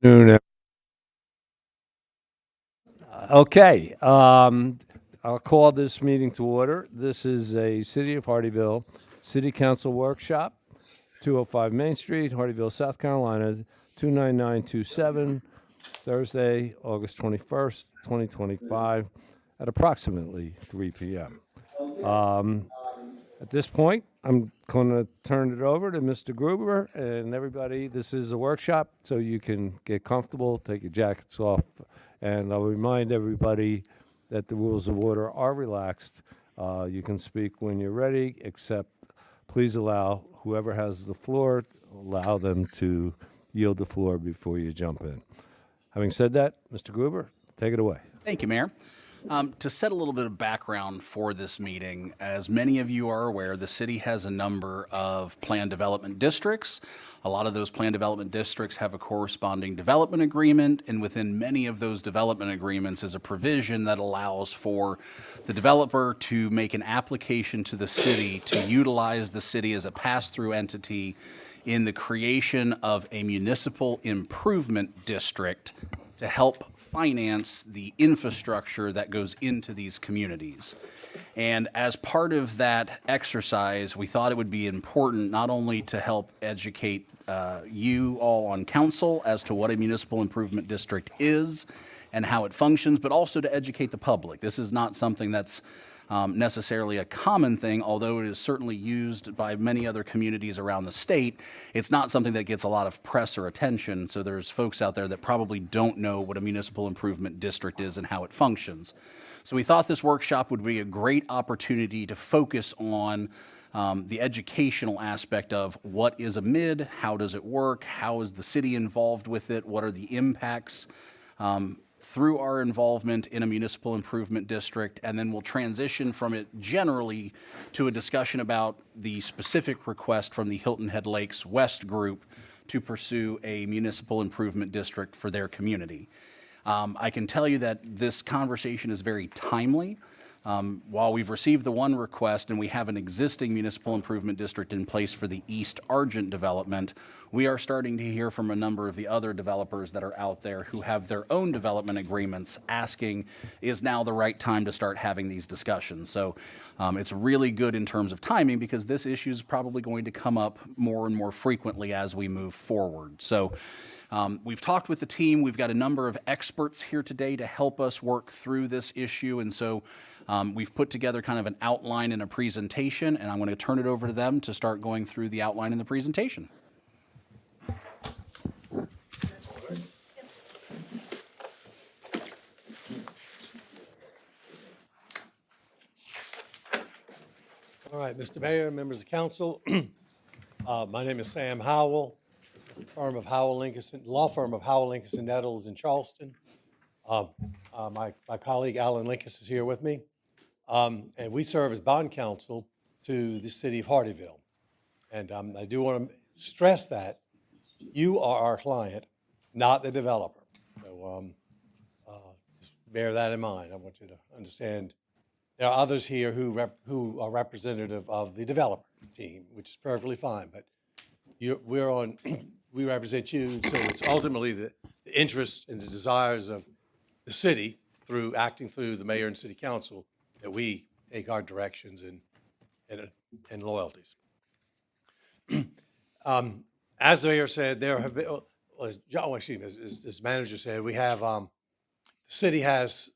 Noon. Okay, I'll call this meeting to order. This is a City of Hardyville City Council workshop, 205 Main Street, Hardyville, South Carolina, 29927, Thursday, August 21st, 2025, at approximately 3 p.m. At this point, I'm going to turn it over to Mr. Gruber and everybody. This is a workshop, so you can get comfortable, take your jackets off, and I'll remind everybody that the rules of order are relaxed. You can speak when you're ready, except please allow whoever has the floor, allow them to yield the floor before you jump in. Having said that, Mr. Gruber, take it away. Thank you, Mayor. To set a little bit of background for this meeting, as many of you are aware, the city has a number of planned development districts. A lot of those planned development districts have a corresponding development agreement, and within many of those development agreements is a provision that allows for the developer to make an application to the city to utilize the city as a pass-through entity in the creation of a municipal improvement district to help finance the infrastructure that goes into these communities. And as part of that exercise, we thought it would be important not only to help educate you all on council as to what a municipal improvement district is and how it functions, but also to educate the public. This is not something that's necessarily a common thing, although it is certainly used by many other communities around the state. It's not something that gets a lot of press or attention, so there's folks out there that probably don't know what a municipal improvement district is and how it functions. So we thought this workshop would be a great opportunity to focus on the educational aspect of what is a MID, how does it work, how is the city involved with it, what are the impacts through our involvement in a municipal improvement district, and then we'll transition from it generally to a discussion about the specific request from the Hilton Head Lakes West Group to pursue a municipal improvement district for their community. I can tell you that this conversation is very timely. While we've received the one request and we have an existing municipal improvement district in place for the East Argent development, we are starting to hear from a number of the other developers that are out there who have their own development agreements asking, is now the right time to start having these discussions? So it's really good in terms of timing because this issue is probably going to come up more and more frequently as we move forward. So we've talked with the team. We've got a number of experts here today to help us work through this issue. And so we've put together kind of an outline and a presentation, and I'm going to turn it over to them to start going through the outline and the presentation. All right, Mr. Mayor, members of council, my name is Sam Howell, law firm of Howell, Lincoln, Nettles in Charleston. My colleague Alan Linkus is here with me, and we serve as bond counsel to the city of Hardyville. And I do want to stress that you are our client, not the developer. So just bear that in mind. I want you to understand there are others here who are representative of the developer team, which is perfectly fine. But we represent you, so it's ultimately the interests and the desires of the city through acting through the mayor and city council that we take our directions and loyalties. As the mayor said, there have been, as manager said, we have the city has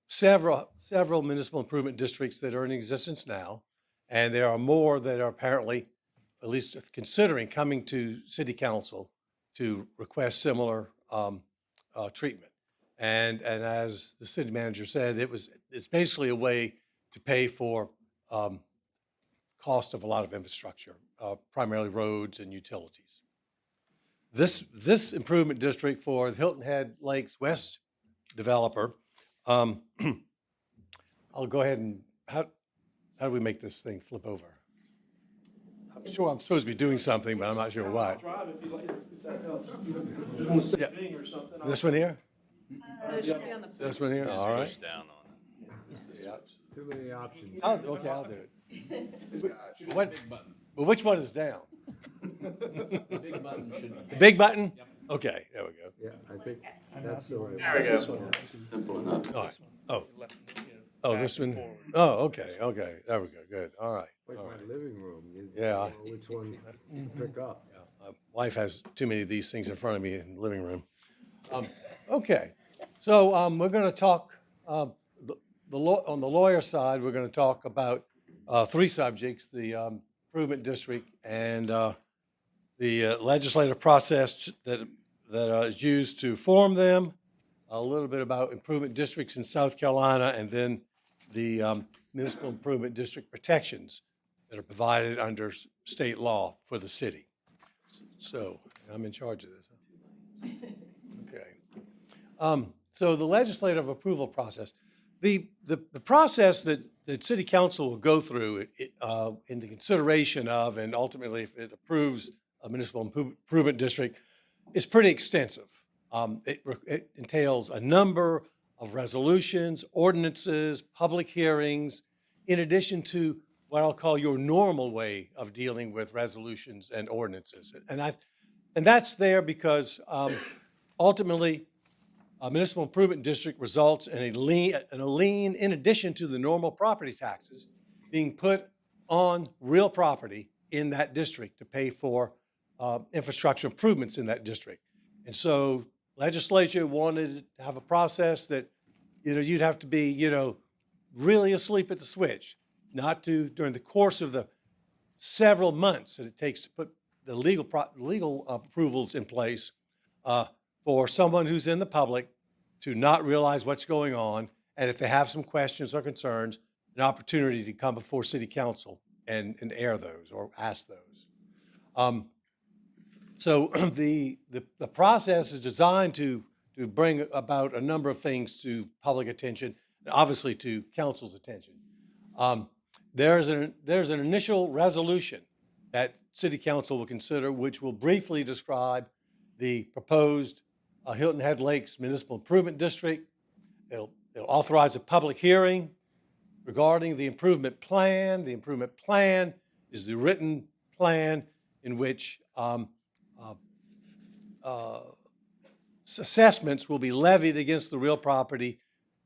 several municipal improvement districts that are in existence now, and there are more that are apparently, at least considering coming to city council to request similar treatment. And as the city manager said, it's basically a way to pay for cost of a lot of infrastructure, primarily roads and utilities. This improvement district for the Hilton Head Lakes West developer, I'll go ahead and, how do we make this thing flip over? I'm sure I'm supposed to be doing something, but I'm not sure what. Drive if you like, if that helps. You want to sit thing or something? This one here? It should be on the. This one here? All right. Down on Yeah. Too many options. Okay, I'll do it. But which one is down? The big button should be. The big button? Okay, there we go. Yeah, I think that's the right. There we go. Simple enough. All right. Oh, this one? Oh, okay, there we go, good, all right. Like all my right. living room. You Yeah. don't know which one to pick up. My wife has too many of these things in front of me in the living room. Okay, so we're going to talk, on the lawyer side, we're going to talk about three subjects, the improvement district and the legislative process that is used to form them, a little bit about improvement districts in South Carolina, and then the municipal improvement district protections that are provided under state law for the city. So I'm in charge of this. Huh? Okay. So the legislative approval process, the process that city council will go through in the consideration of, and ultimately if it approves a municipal improvement district, is pretty extensive. It entails a number of resolutions, ordinances, public hearings, in addition to what I'll call your normal way of dealing with resolutions and ordinances. And that's there because ultimately, a municipal improvement district results in a lien in addition to the normal property taxes being put on real property in that district to pay for infrastructure improvements in that district. And so legislature wanted to have a process that, you'd have to be, really asleep at the switch, not to, during the course of the several months that it takes to put the legal approvals in place, for someone who's in the public to not realize what's going on, and if they have some questions or concerns, an opportunity to come before city council and air those or ask those. So the process is designed to bring about a number of things to public attention, and obviously to council's attention. There's an initial resolution that city council will consider, which will briefly describe the proposed Hilton Head Lakes Municipal Improvement District. It'll authorize a public hearing regarding the improvement plan. The improvement plan is the written plan in which assessments will be levied against the real property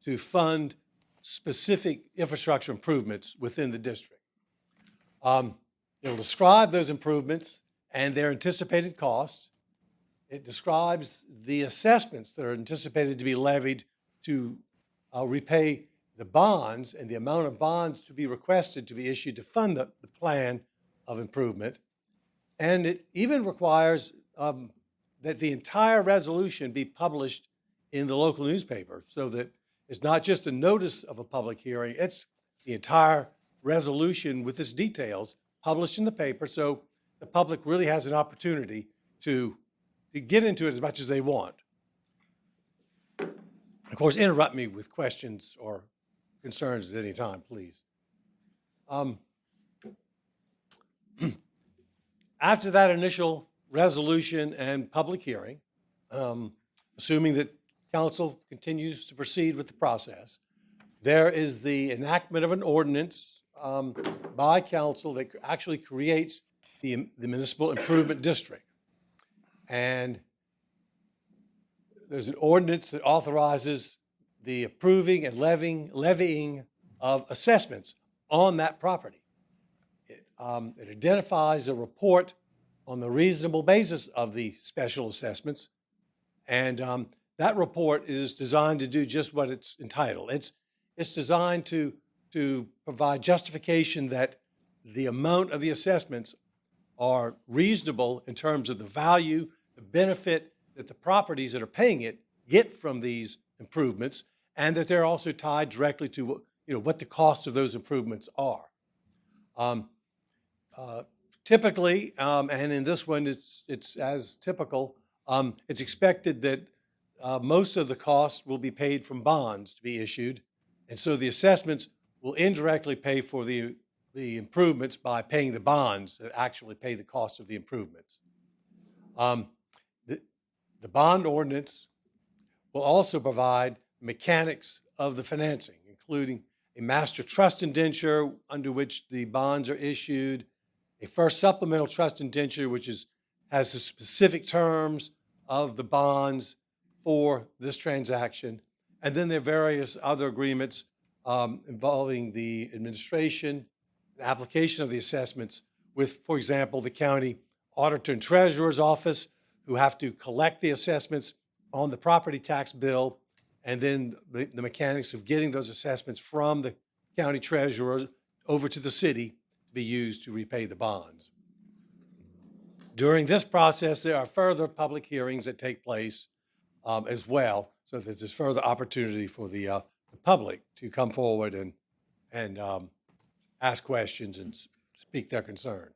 to fund specific infrastructure improvements within the district. It'll describe those improvements and their anticipated costs. It describes the assessments that are anticipated to be levied to repay the bonds and the amount of bonds to be requested to be issued to fund the plan of improvement. And it even requires that the entire resolution be published in the local newspaper so that it's not just a notice of a public hearing, it's the entire resolution with its details published in the paper so the public really has an opportunity to get into it as much as they want. Of course, interrupt me with questions or concerns at any time, please. After that initial resolution and public hearing, assuming that council continues to proceed with the process, there is the enactment of an ordinance by council that actually creates the municipal improvement district. And there's an ordinance that authorizes the approving and levying of assessments on that property. It identifies a report on the reasonable basis of the special assessments. And that report is designed to do just what it's entitled. It's designed to provide justification that the amount of the assessments are reasonable in terms of the value, the benefit that the properties that are paying it get from these improvements, and that they're also tied directly to what the cost of those improvements are. Typically, and in this one it's as typical, it's expected that most of the costs will be paid from bonds to be issued, and so the assessments will indirectly pay for the improvements by paying the bonds that actually pay the cost of the improvements. The bond ordinance will also provide mechanics of the financing, including a master trust indenture under which the bonds are issued, a first supplemental trust indenture which has the specific terms of the bonds for this transaction. And then there are various other agreements involving the administration and application of the assessments with, for example, the county auditor and treasurer's office, who have to collect the assessments on the property tax bill, and then the mechanics of getting those assessments from the county treasurer over to the city to be used to repay the bonds. During this process, there are further public hearings that take place as well, so that there's further opportunity for the public to come forward and ask questions and speak their concerns.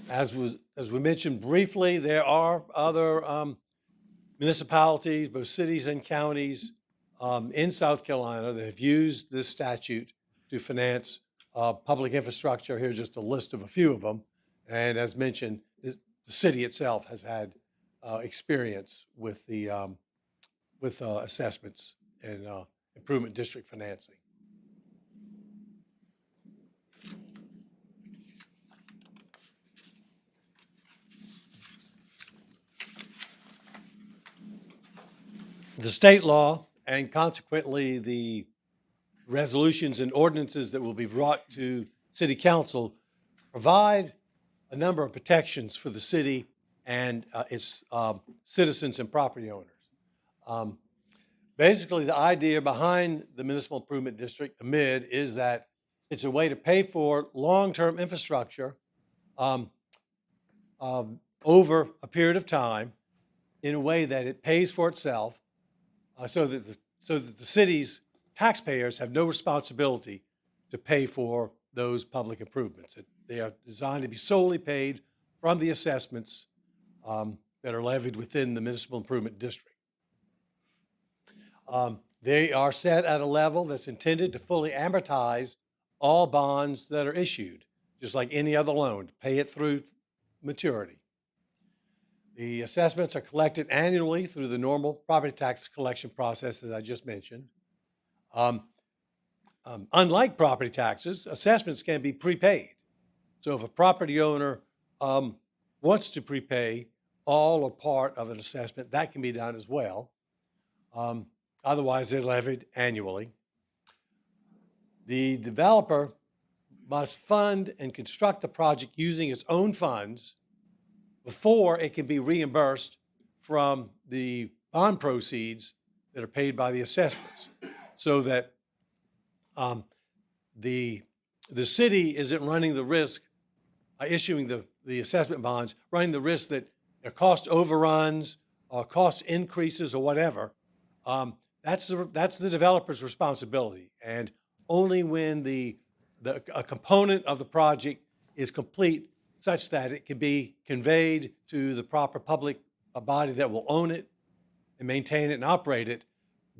As we mentioned briefly, there are other municipalities, both cities and counties in South Carolina that have used this statute to finance public infrastructure. Here's just a list of a few of them. And as mentioned, the city itself has had experience with the assessments and improvement district financing. The state law, and consequently the resolutions and ordinances that will be brought to City Council, provide a number of protections for the city and its citizens and property owners. Basically, the idea behind the Municipal Improvement District, the MID, is that it's a way to pay for long-term infrastructure over a period of time in a way that it pays for itself, so that the city's taxpayers have no responsibility to pay for those public improvements. They are designed to be solely paid from the assessments that are levied within the Municipal Improvement District. They are set at a level that's intended to fully amortize all bonds that are issued, just like any other loan, to pay it through maturity. The assessments are collected annually through the normal property tax collection process, as I just mentioned. Unlike property taxes, assessments can be prepaid. So if a property owner wants to prepay all or part of an assessment, that can be done as well. Otherwise, they're levied annually. The developer must fund and construct the project using its own funds before it can be reimbursed from the bond proceeds that are paid by the assessments, so that the city isn't running the risk by issuing the assessment bonds, running the risk that their cost overruns or cost increases or whatever. That's the developer's responsibility, and only when a component of the project is complete such that it can be conveyed to the proper public body that will own it and maintain it and operate it,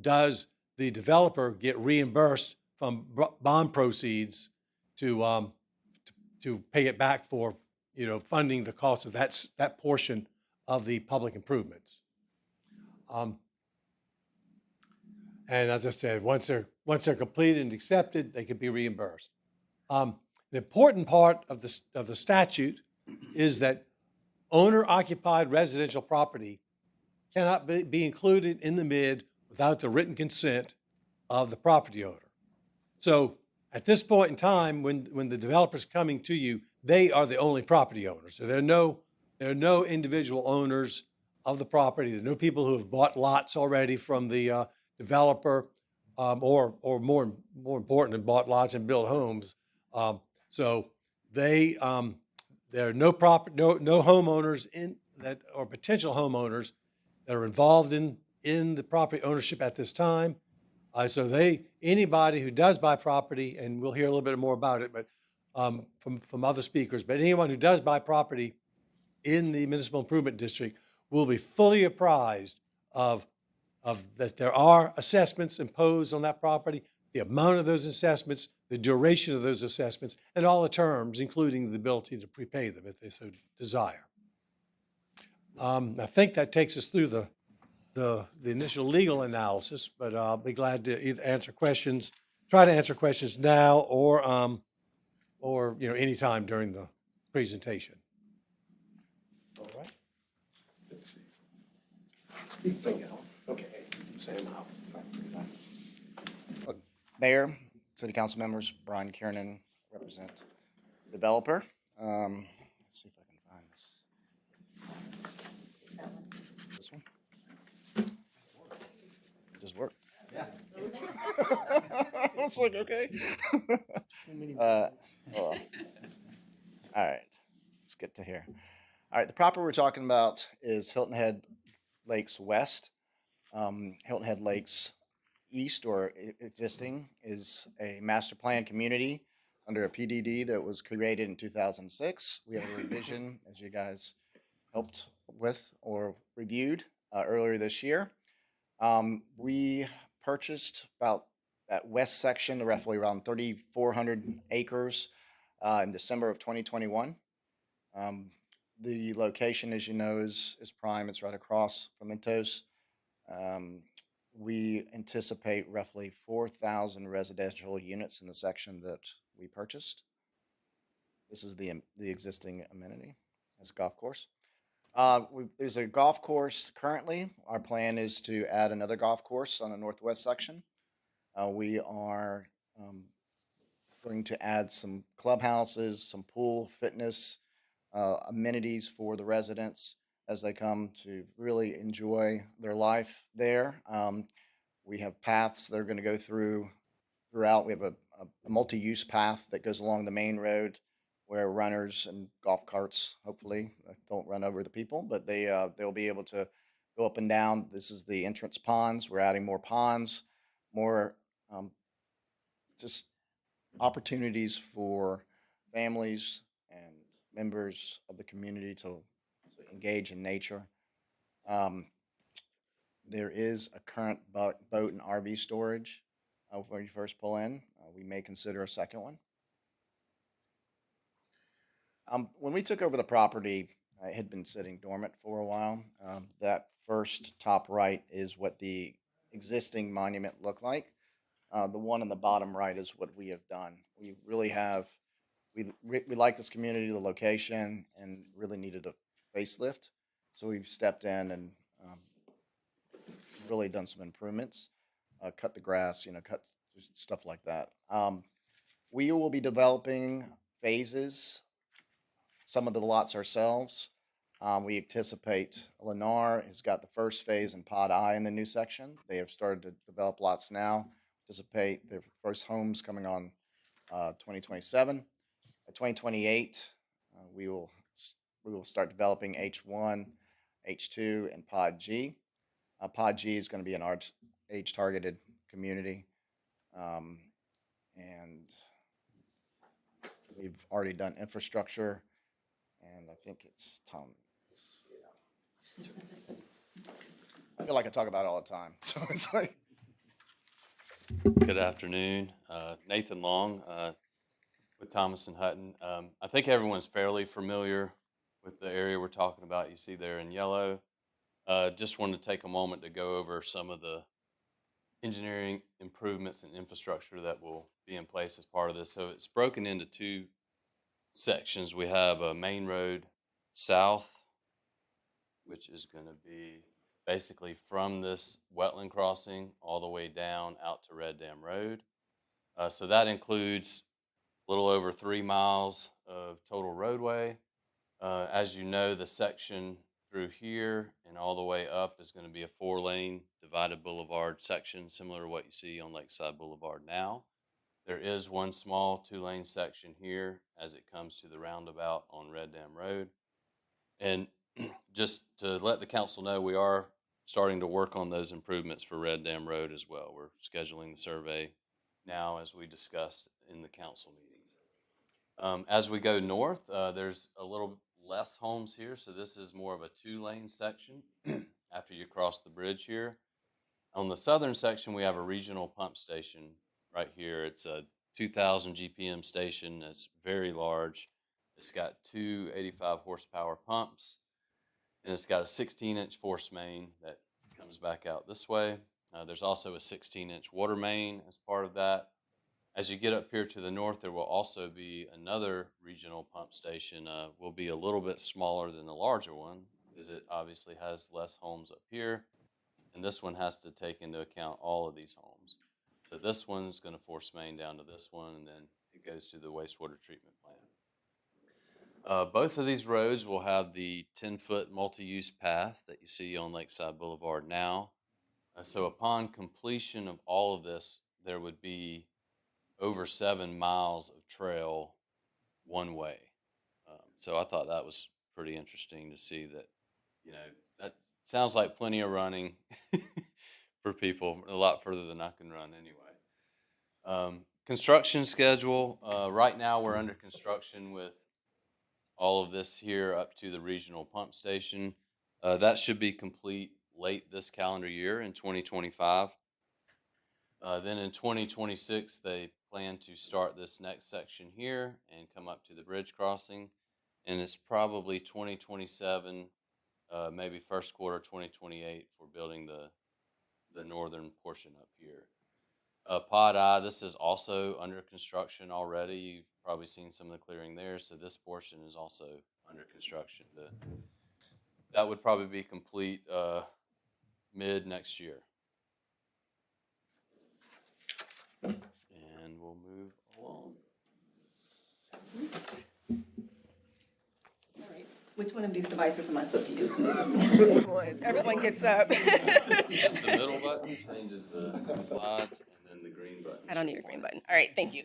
does the developer get reimbursed from bond proceeds to pay it back for, funding the cost of that portion of the public improvements. And as I said, once they're completed and accepted, they can be reimbursed. The important part of the statute is that owner-occupied residential property cannot be included in the MID without the written consent of the property owner. So at this point in time, when the developer's coming to you, they are the only property owners. So there are no individual owners of the property. There are no people who have bought lots already from the developer, or more important, have bought lots and built homes. So there are no homeowners or potential homeowners that are involved in the property ownership at this time. So anybody who does buy property, and we'll hear a little bit more about it, but from other speakers, but anyone who does buy property in the Municipal Improvement District will be fully apprised of that there are assessments imposed on that property, the amount of those assessments, the duration of those assessments, and all the terms, including the ability to prepay them if they so desire. I think that takes us through the initial legal analysis, but I'll be glad to either try to answer questions now or anytime during the presentation. Okay, Sam Howell. Mayor, City Council members, Brian Kiernan, represent developer. Let's see if I can find this. This one? It just worked. Yeah. I was like, okay. All right, let's get to here. All right, the property we're talking about is Hilton Head Lakes West. Hilton Head Lakes East, or existing, is a master plan community under a PDD that was created in 2006. We have a revision, as you guys helped with or reviewed earlier this year. We purchased about that west section, roughly around 3,400 acres, in December of 2021. The location, as you know, is prime. It's right across from Mentos. We anticipate roughly 4,000 residential units in the section that we purchased. This is the existing amenity as a golf course. There's a golf course currently. Our plan is to add another golf course on the northwest section. We are going to add some clubhouses, some pool, fitness, amenities for the residents as they come to really enjoy their life there. We have paths that are going to go throughout. We have a multi-use path that goes along the main road where runners and golf carts, hopefully, don't run over the people, but they'll be able to go up and down. This is the entrance ponds. We're adding more ponds, more just opportunities for families and members of the community to engage in nature. There is a current boat and RV storage when you first pull in. We may consider a second one. When we took over the property, it had been sitting dormant for a while. That first top right is what the existing monument looked like. The one on the bottom right is what we have done. We really have, we like this community, the location, and really needed a facelift. So we've stepped in and really done some improvements, cut the grass, cut just stuff like that. We will be developing phases, some of the lots ourselves. We anticipate Lennar has got the first phase in Pod I in the new section. They have started to develop lots now. Anticipate their first homes coming on 2027. At 2028, we will start developing H1, H2, and Pod G. Pod G is going to be an age-targeted community, and we've already done infrastructure, and I think it's Tom. I feel like I talk about it all the time, so it's like. Good afternoon. Nathan Long with Thomas and Hutton. I think everyone's fairly familiar with the area we're talking about. You see there in yellow. Just wanted to take a moment to go over some of the engineering improvements and infrastructure that will be in place as part of this. So it's broken into two sections. We have a main road south, which is going to be basically from this wetland crossing all the way down out to Red Dam Road. So that includes a little over 3 miles of total roadway. As you know, the section through here and all the way up is going to be a 4-lane divided boulevard section, similar to what you see on Lakeside Boulevard now. There is one small 2-lane section here as it comes to the roundabout on Red Dam Road. And just to let the council know, we are starting to work on those improvements for Red Dam Road as well. We're scheduling the survey now as we discussed in the council meetings. As we go north, there's a little less homes here, so this is more of a 2-lane section after you cross the bridge here. On the southern section, we have a regional pump station right here. It's a 2,000 GPM station. It's very large. It's got 2 85 horsepower pumps, and it's got a 16-inch force main that comes back out this way. There's also a 16-inch water main as part of that. As you get up here to the north, there will also be another regional pump station. Will be a little bit smaller than the larger one because it obviously has less homes up here. and this one has to take into account all of these homes. So this one's going to force main down to this one, and then it goes to the wastewater treatment plant. Both of these roads will have the 10-foot multi-use path that you see on Lakeside Boulevard now. So upon completion of all of this, there would be over 7 miles of trail one way. So I thought that was pretty interesting to see that, that sounds like plenty of running for people, a lot further than I can run anyway. Construction schedule, right now we're under construction with all of this here up to the regional pump station. That should be complete late this calendar year in 2025. Then in 2026, they plan to start this next section here and come up to the bridge crossing. And it's probably 2027, maybe first quarter 2028 for building the northern portion up here. Pod I, this is also under construction already. You've probably seen some of the clearing there. So this portion is also under construction. That would probably be complete mid next year. And we'll move along. All right. Which one of these devices am I supposed to use to move this? Everyone gets up. Just the middle button changes the slides, and then the green button. I don't need a green button. All right, thank you.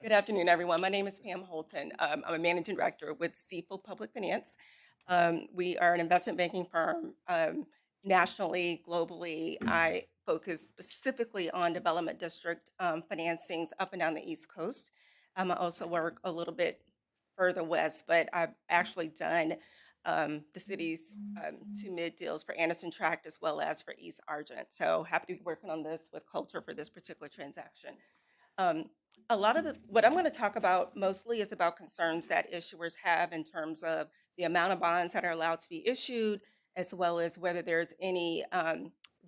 Good afternoon, everyone. My name is Pam Holton. I'm a managing director with Stifel Public Finance. We are an investment banking firm nationally, globally. I focus specifically on development district financings up and down the East Coast. I also work a little bit further west, but I've actually done the city's 2 mid deals for Anderson Tract as well as for East Argent. So happy to be working on this with Coulter for this particular transaction. A lot of what I'm going to talk about mostly is about concerns that issuers have in terms of the amount of bonds that are allowed to be issued, as well as whether there's any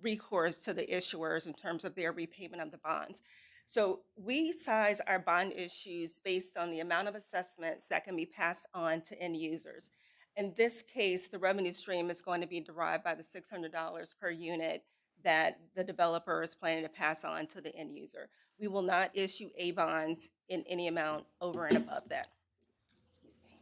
recourse to the issuers in terms of their repayment of the bonds. So we size our bond issues based on the amount of assessments that can be passed on to end users. In this case, the revenue stream is going to be derived by the $600 per unit that the developer is planning to pass on to the end user. We will not issue A bonds in any amount over and above that. Excuse me.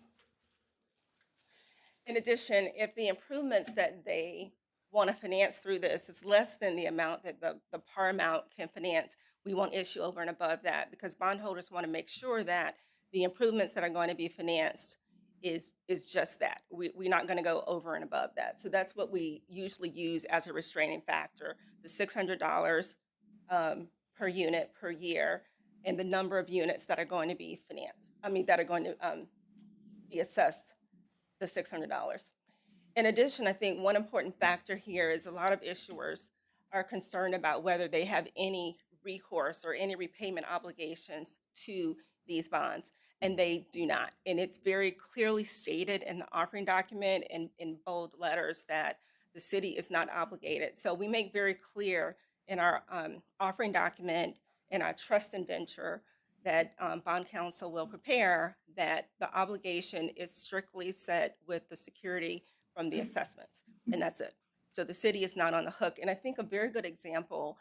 In addition, if the improvements that they want to finance through this is less than the amount that the par amount can finance, we won't issue over and above that, because bondholders want to make sure that the improvements that are going to be financed is just that. We're not going to go over and above that. So that's what we usually use as a restraining factor, the $600 per unit per year, and the number of units that are going to be financed. That are going to be assessed, the $600. In addition, I think one important factor here is a lot of issuers are concerned about whether they have any recourse or any repayment obligations to these bonds, and they do not. And it's very clearly stated in the offering document in bold letters that the city is not obligated. So we make very clear in our offering document and our trust indenture that bond counsel will prepare that the obligation is strictly set with the security from the assessments, and that's it. So the city is not on the hook. And I think a very good example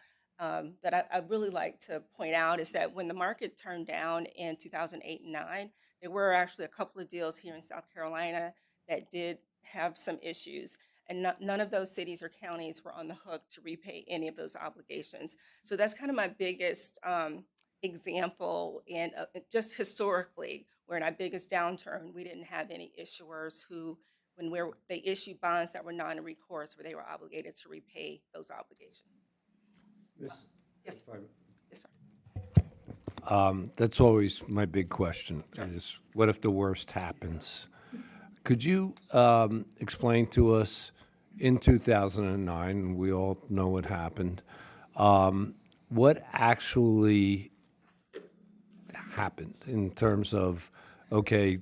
that I really like to point out is that when the market turned down in 2008 and 2009, there were actually a couple of deals here in South Carolina that did have some issues, and none of those cities or counties were on the hook to repay any of those obligations. So that's kind of my biggest example, and just historically, where in our biggest downturn, we didn't have any issuers who, they issued bonds that were non-recourse, where they were obligated to repay those obligations. Yes. Yes, sir. That's always my big question, is what if the worst happens? Could you explain to us, in 2009, we all know what happened, what actually happened in terms of, okay,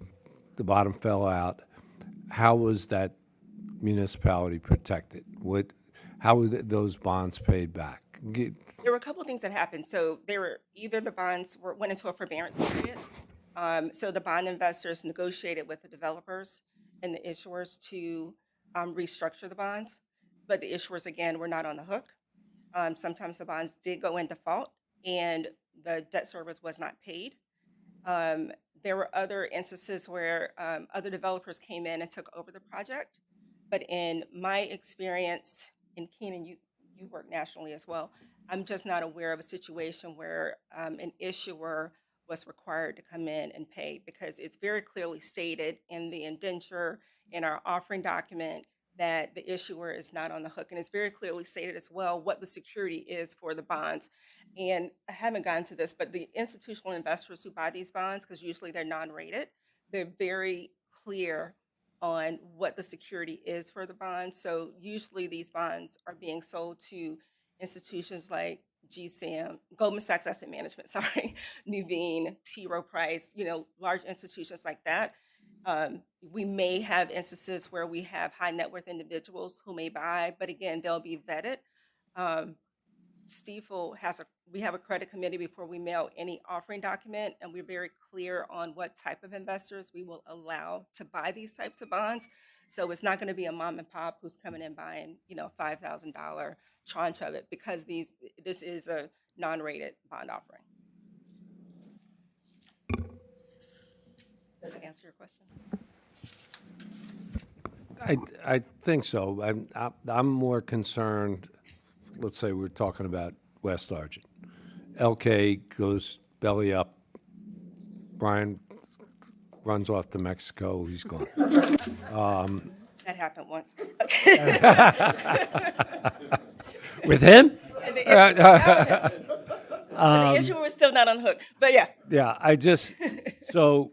the bottom fell out, how was that municipality protected? How were those bonds paid back? There were a couple of things that happened. So either the bonds went into a forbearance period. So the bond investors negotiated with the developers and the issuers to restructure the bonds. but the issuers, again, were not on the hook. Sometimes the bonds did go in default and the debt service was not paid. There were other instances where other developers came in and took over the project. But in my experience, in Keenan, you work nationally as well, I'm just not aware of a situation where an issuer was required to come in and pay, because it's very clearly stated in the indenture, in our offering document, that the issuer is not on the hook. And it's very clearly stated as well what the security is for the bonds. And I haven't gotten to this, but the institutional investors who buy these bonds, because usually they're non-rated, they're very clear on what the security is for the bonds. So usually these bonds are being sold to institutions like GSAM, Goldman Sachs Asset Management, sorry, Nuveen, T. Rowe Price, large institutions like that. We may have instances where we have high net worth individuals who may buy, but again, they'll be vetted. Stifel we have a credit committee before we mail any offering document, and we're very clear on what type of investors we will allow to buy these types of bonds. So it's not going to be a mom and pop who's coming in buying, $5,000 tranche of it, because this is a non-rated bond offering. Does that answer your question? I think so. I'm more concerned, let's say we're talking about West Argent. LK goes belly up. Brian runs off to Mexico. He's gone. That happened once. With him? And the issuer was still not on the hook, but yeah. Yeah, so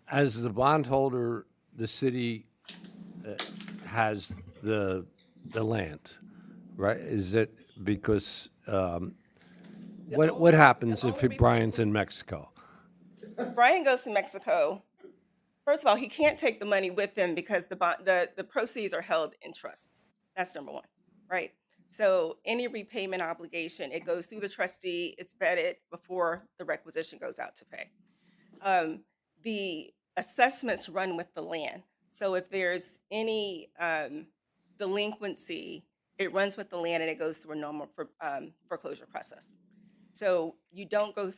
as the bondholder, the city has the land, right? Is it because, what happens if Brian's in Mexico? Brian goes to Mexico. First of all, he can't take the money with him because the proceeds are held in trust. That's number one, right? So any repayment obligation, it goes through the trustee, it's vetted before the requisition goes out to pay. The assessments run with the land. So if there's any delinquency, it runs with the land and it goes through a normal foreclosure process. So you don't go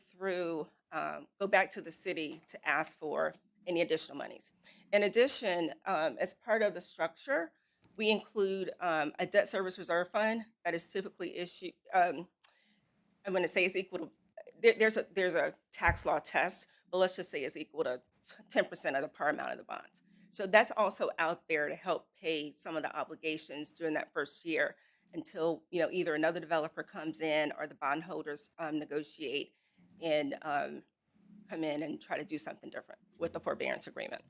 back to the city to ask for any additional monies. In addition, as part of the structure, we include a debt service reserve fund that is typically issued. I'm going to say it's equal to, there's a tax law test, but let's just say it's equal to 10% of the par amount of the bonds. So that's also out there to help pay some of the obligations during that first year until either another developer comes in or the bondholders negotiate and come in and try to do something different with the forbearance agreement.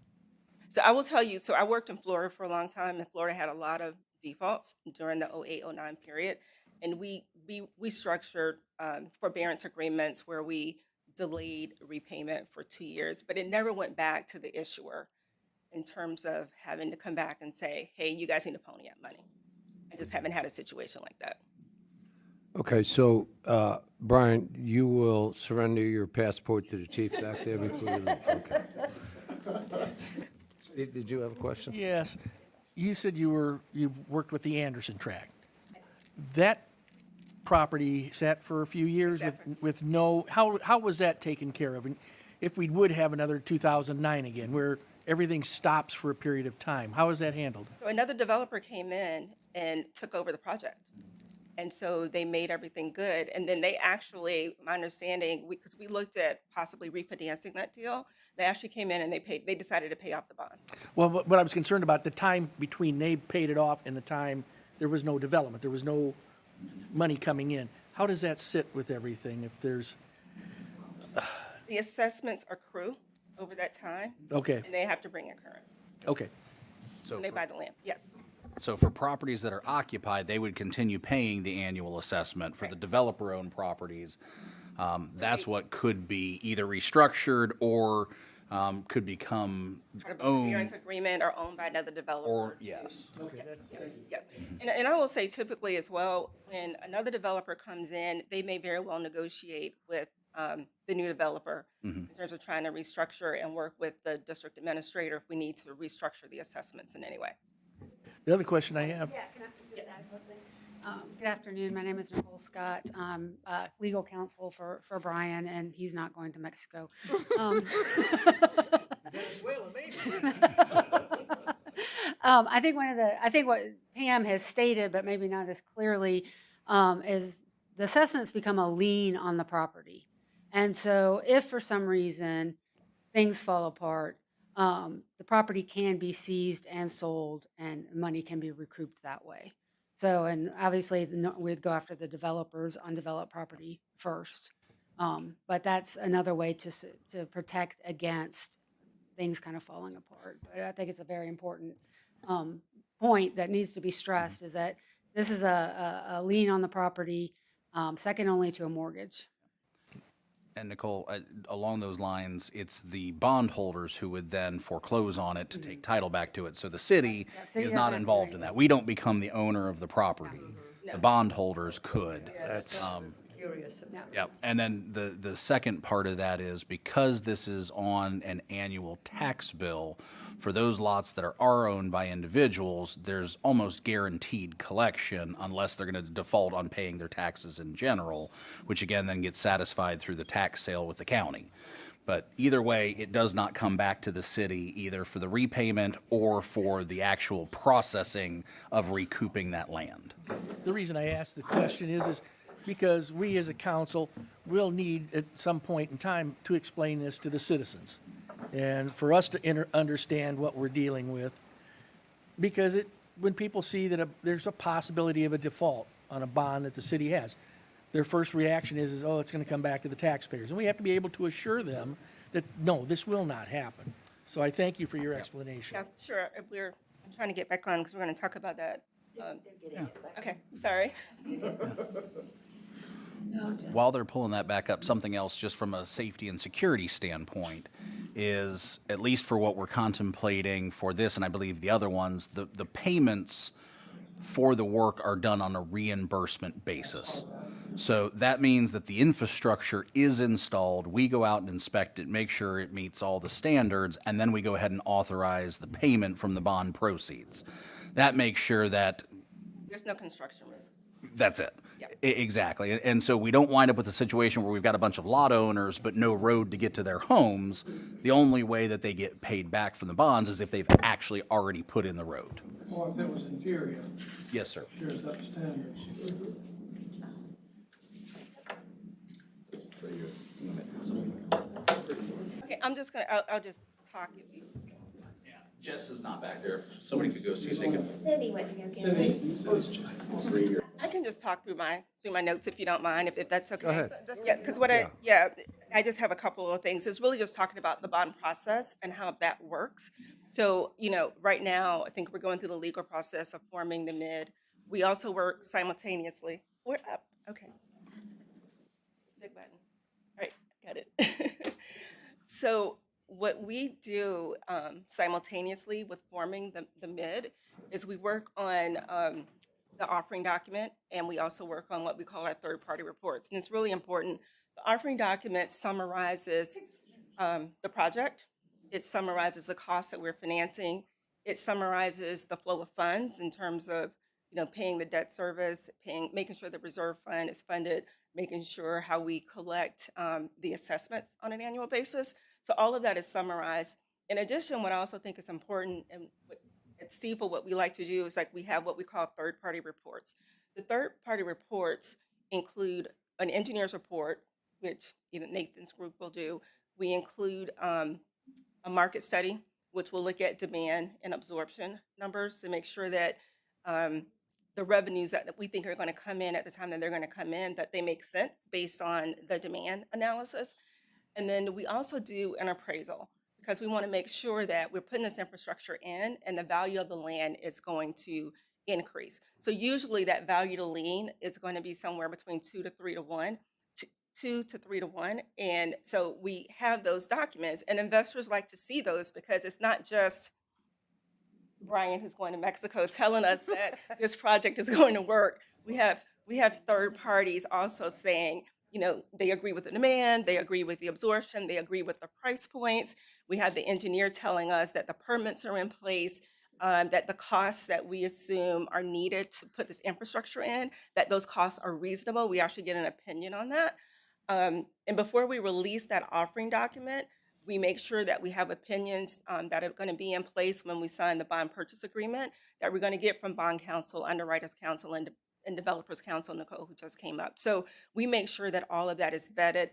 So I will tell you, so I worked in Florida for a long time, and Florida had a lot of defaults during the 08-09 period. And we structured forbearance agreements where we delayed repayment for 2 years, but it never went back to the issuer in terms of having to come back and say, hey, you guys need to pony up money. I just haven't had a situation like that. Okay, so, Brian, you will surrender your passport to the chief back there before you leave? Okay. Steve, did you have a question? Yes. You said you worked with the Anderson tract. That property sat for a few years with no, how was that taken care of? And if we would have another 2009 again, where everything stops for a period of time, how is that handled? So another developer came in and took over the project. And so they made everything good. And then they actually, my understanding, because we looked at possibly refinancing that deal, they actually came in and they decided to pay off the bonds. Well, what I was concerned about, the time between they paid it off and the time there was no development, there was no money coming in. How does that sit with everything if there's? The assessments accrue over that time. Okay, And they have to bring it current. okay. So When they for- buy the land, yes. So for properties that are occupied, they would continue paying the annual assessment. For the developer-owned properties, that's what could be either restructured or could become Part of a owned. forbearance agreement or owned by another developer. Or, yes. Yeah. And I will say typically as well, when another developer comes in, they may very well negotiate with the new developer in terms of trying to restructure and work with the district administrator if we need to restructure the assessments in any way. The other question I have, Yeah, can I just add something? Good afternoon, my name is Nicole Scott. I'm legal counsel for Brian, and he's not going to Mexico. I think what Pam has stated, but maybe not as clearly, is the assessments become a lien on the property. And so if for some reason things fall apart, the property can be seized and sold and money can be recouped that way. So, and obviously we'd go after the developers, undeveloped property first. But that's another way to protect against things kind of falling apart. But I think it's a very important point that needs to be stressed, is that this is a lien on the property, second only to a mortgage. And Nicole, along those lines, it's the bondholders who would then foreclose on it to take title back to it. So the city city is doesn't not have to involved do in that. We don't become the owner of the property. The bondholders could. Yep. And then the second part of that is, because this is on an annual tax bill, for those lots that are owned by individuals, there's almost guaranteed collection unless they're going to default on paying their taxes in general, which again then gets satisfied through the tax sale with the county. But either way, it does not come back to the city either for the repayment or for the actual processing of recouping that land. the reason I asked the question is because we as a council will need at some point in time to explain this to the citizens. And for us to understand what we're dealing with, because when people see that there's a possibility of a default on a bond that the city has, their first reaction is, oh, it's going to come back to the taxpayers. And we have to be able to assure them that, no, this will not happen. So I thank you for your explanation. Yeah, sure. I'm trying to get back on because we're going to talk about that. Okay, sorry. While they're pulling that back up, something else just from a safety and security standpoint is, at least for what we're contemplating for this, and I believe the other ones, the payments for the work are done on a reimbursement basis. So that means that the infrastructure is installed, we go out and inspect it, make sure it meets all the standards, and then we go ahead and authorize the payment from the bond proceeds. That makes sure that There's no construction risk. that's it. Yeah. Exactly. And so we don't wind up with a situation where we've got a bunch of lot owners but no road to get to their homes. The only way that they get paid back from the bonds is if they've actually already put in the road. Or if it was inferior, Yes, sir. sure it's up to standards. Okay, I'll just talk if you. Jess is not back there. Somebody could go see if they can. Cindy went to go get it. I can just talk through my notes if you don't mind, if that's okay. Go ahead. Yeah, because I just have a couple of things. It's really just talking about the bond process and how that works. So, right now, I think we're going through the legal process of forming the MID. We also work simultaneously. We're up, okay. Big button. All right, got it. So what we do simultaneously with forming the MID is we work on the offering document, and we also work on what we call our third-party reports. And it's really important. The offering document summarizes the project. It summarizes the costs that we're financing. It summarizes the flow of funds in terms of, paying the debt service, making sure the reserve fund is funded, making sure how we collect the assessments on an annual basis. So all of that is summarized. In addition, what I also think is important, and at Stifel, what we like to do is we have what we call third-party reports. The third-party reports include an engineer's report, which Nathan's group will do. We include a market study, which will look at demand and absorption numbers to make sure that the revenues that we think are going to come in at the time that they're going to come in, that they make sense based on the demand analysis. And then we also do an appraisal, because we want to make sure that we're putting this infrastructure in and the value of the land is going to increase. So usually that value to lien is going to be somewhere between 2 to 3 to 1, 2 to 3 to 1. And so we have those documents, and investors like to see those, because it's not just Brian, who's going to Mexico, telling us that this project is going to work. We have third parties also saying, they agree with the demand, they agree with the absorption, they agree with the price points. We have the engineer telling us that the permits are in place. that the costs that we assume are needed to put this infrastructure in, that those costs are reasonable. We actually get an opinion on that. And before we release that offering document, we make sure that we have opinions that are going to be in place when we sign the bond purchase agreement that we're going to get from bond counsel, underwriters counsel, and developers counsel, Nicole, who just came up. So we make sure that all of that is vetted.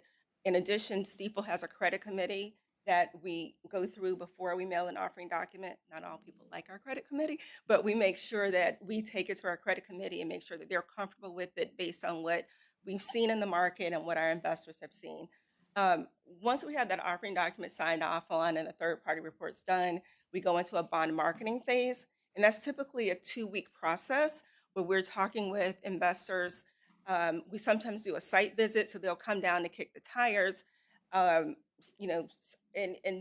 In addition, Steeple has a credit committee that we go through before we mail an offering document. Not all people like our credit committee, but we make sure that we take it to our credit committee and make sure that they're comfortable with it based on what we've seen in the market and what our investors have seen. Once we have that offering document signed off on and the third-party report's done, we go into a bond marketing phase. And that's typically a 2-week process where we're talking with investors. We sometimes do a site visit, so they'll come down to kick the tires. And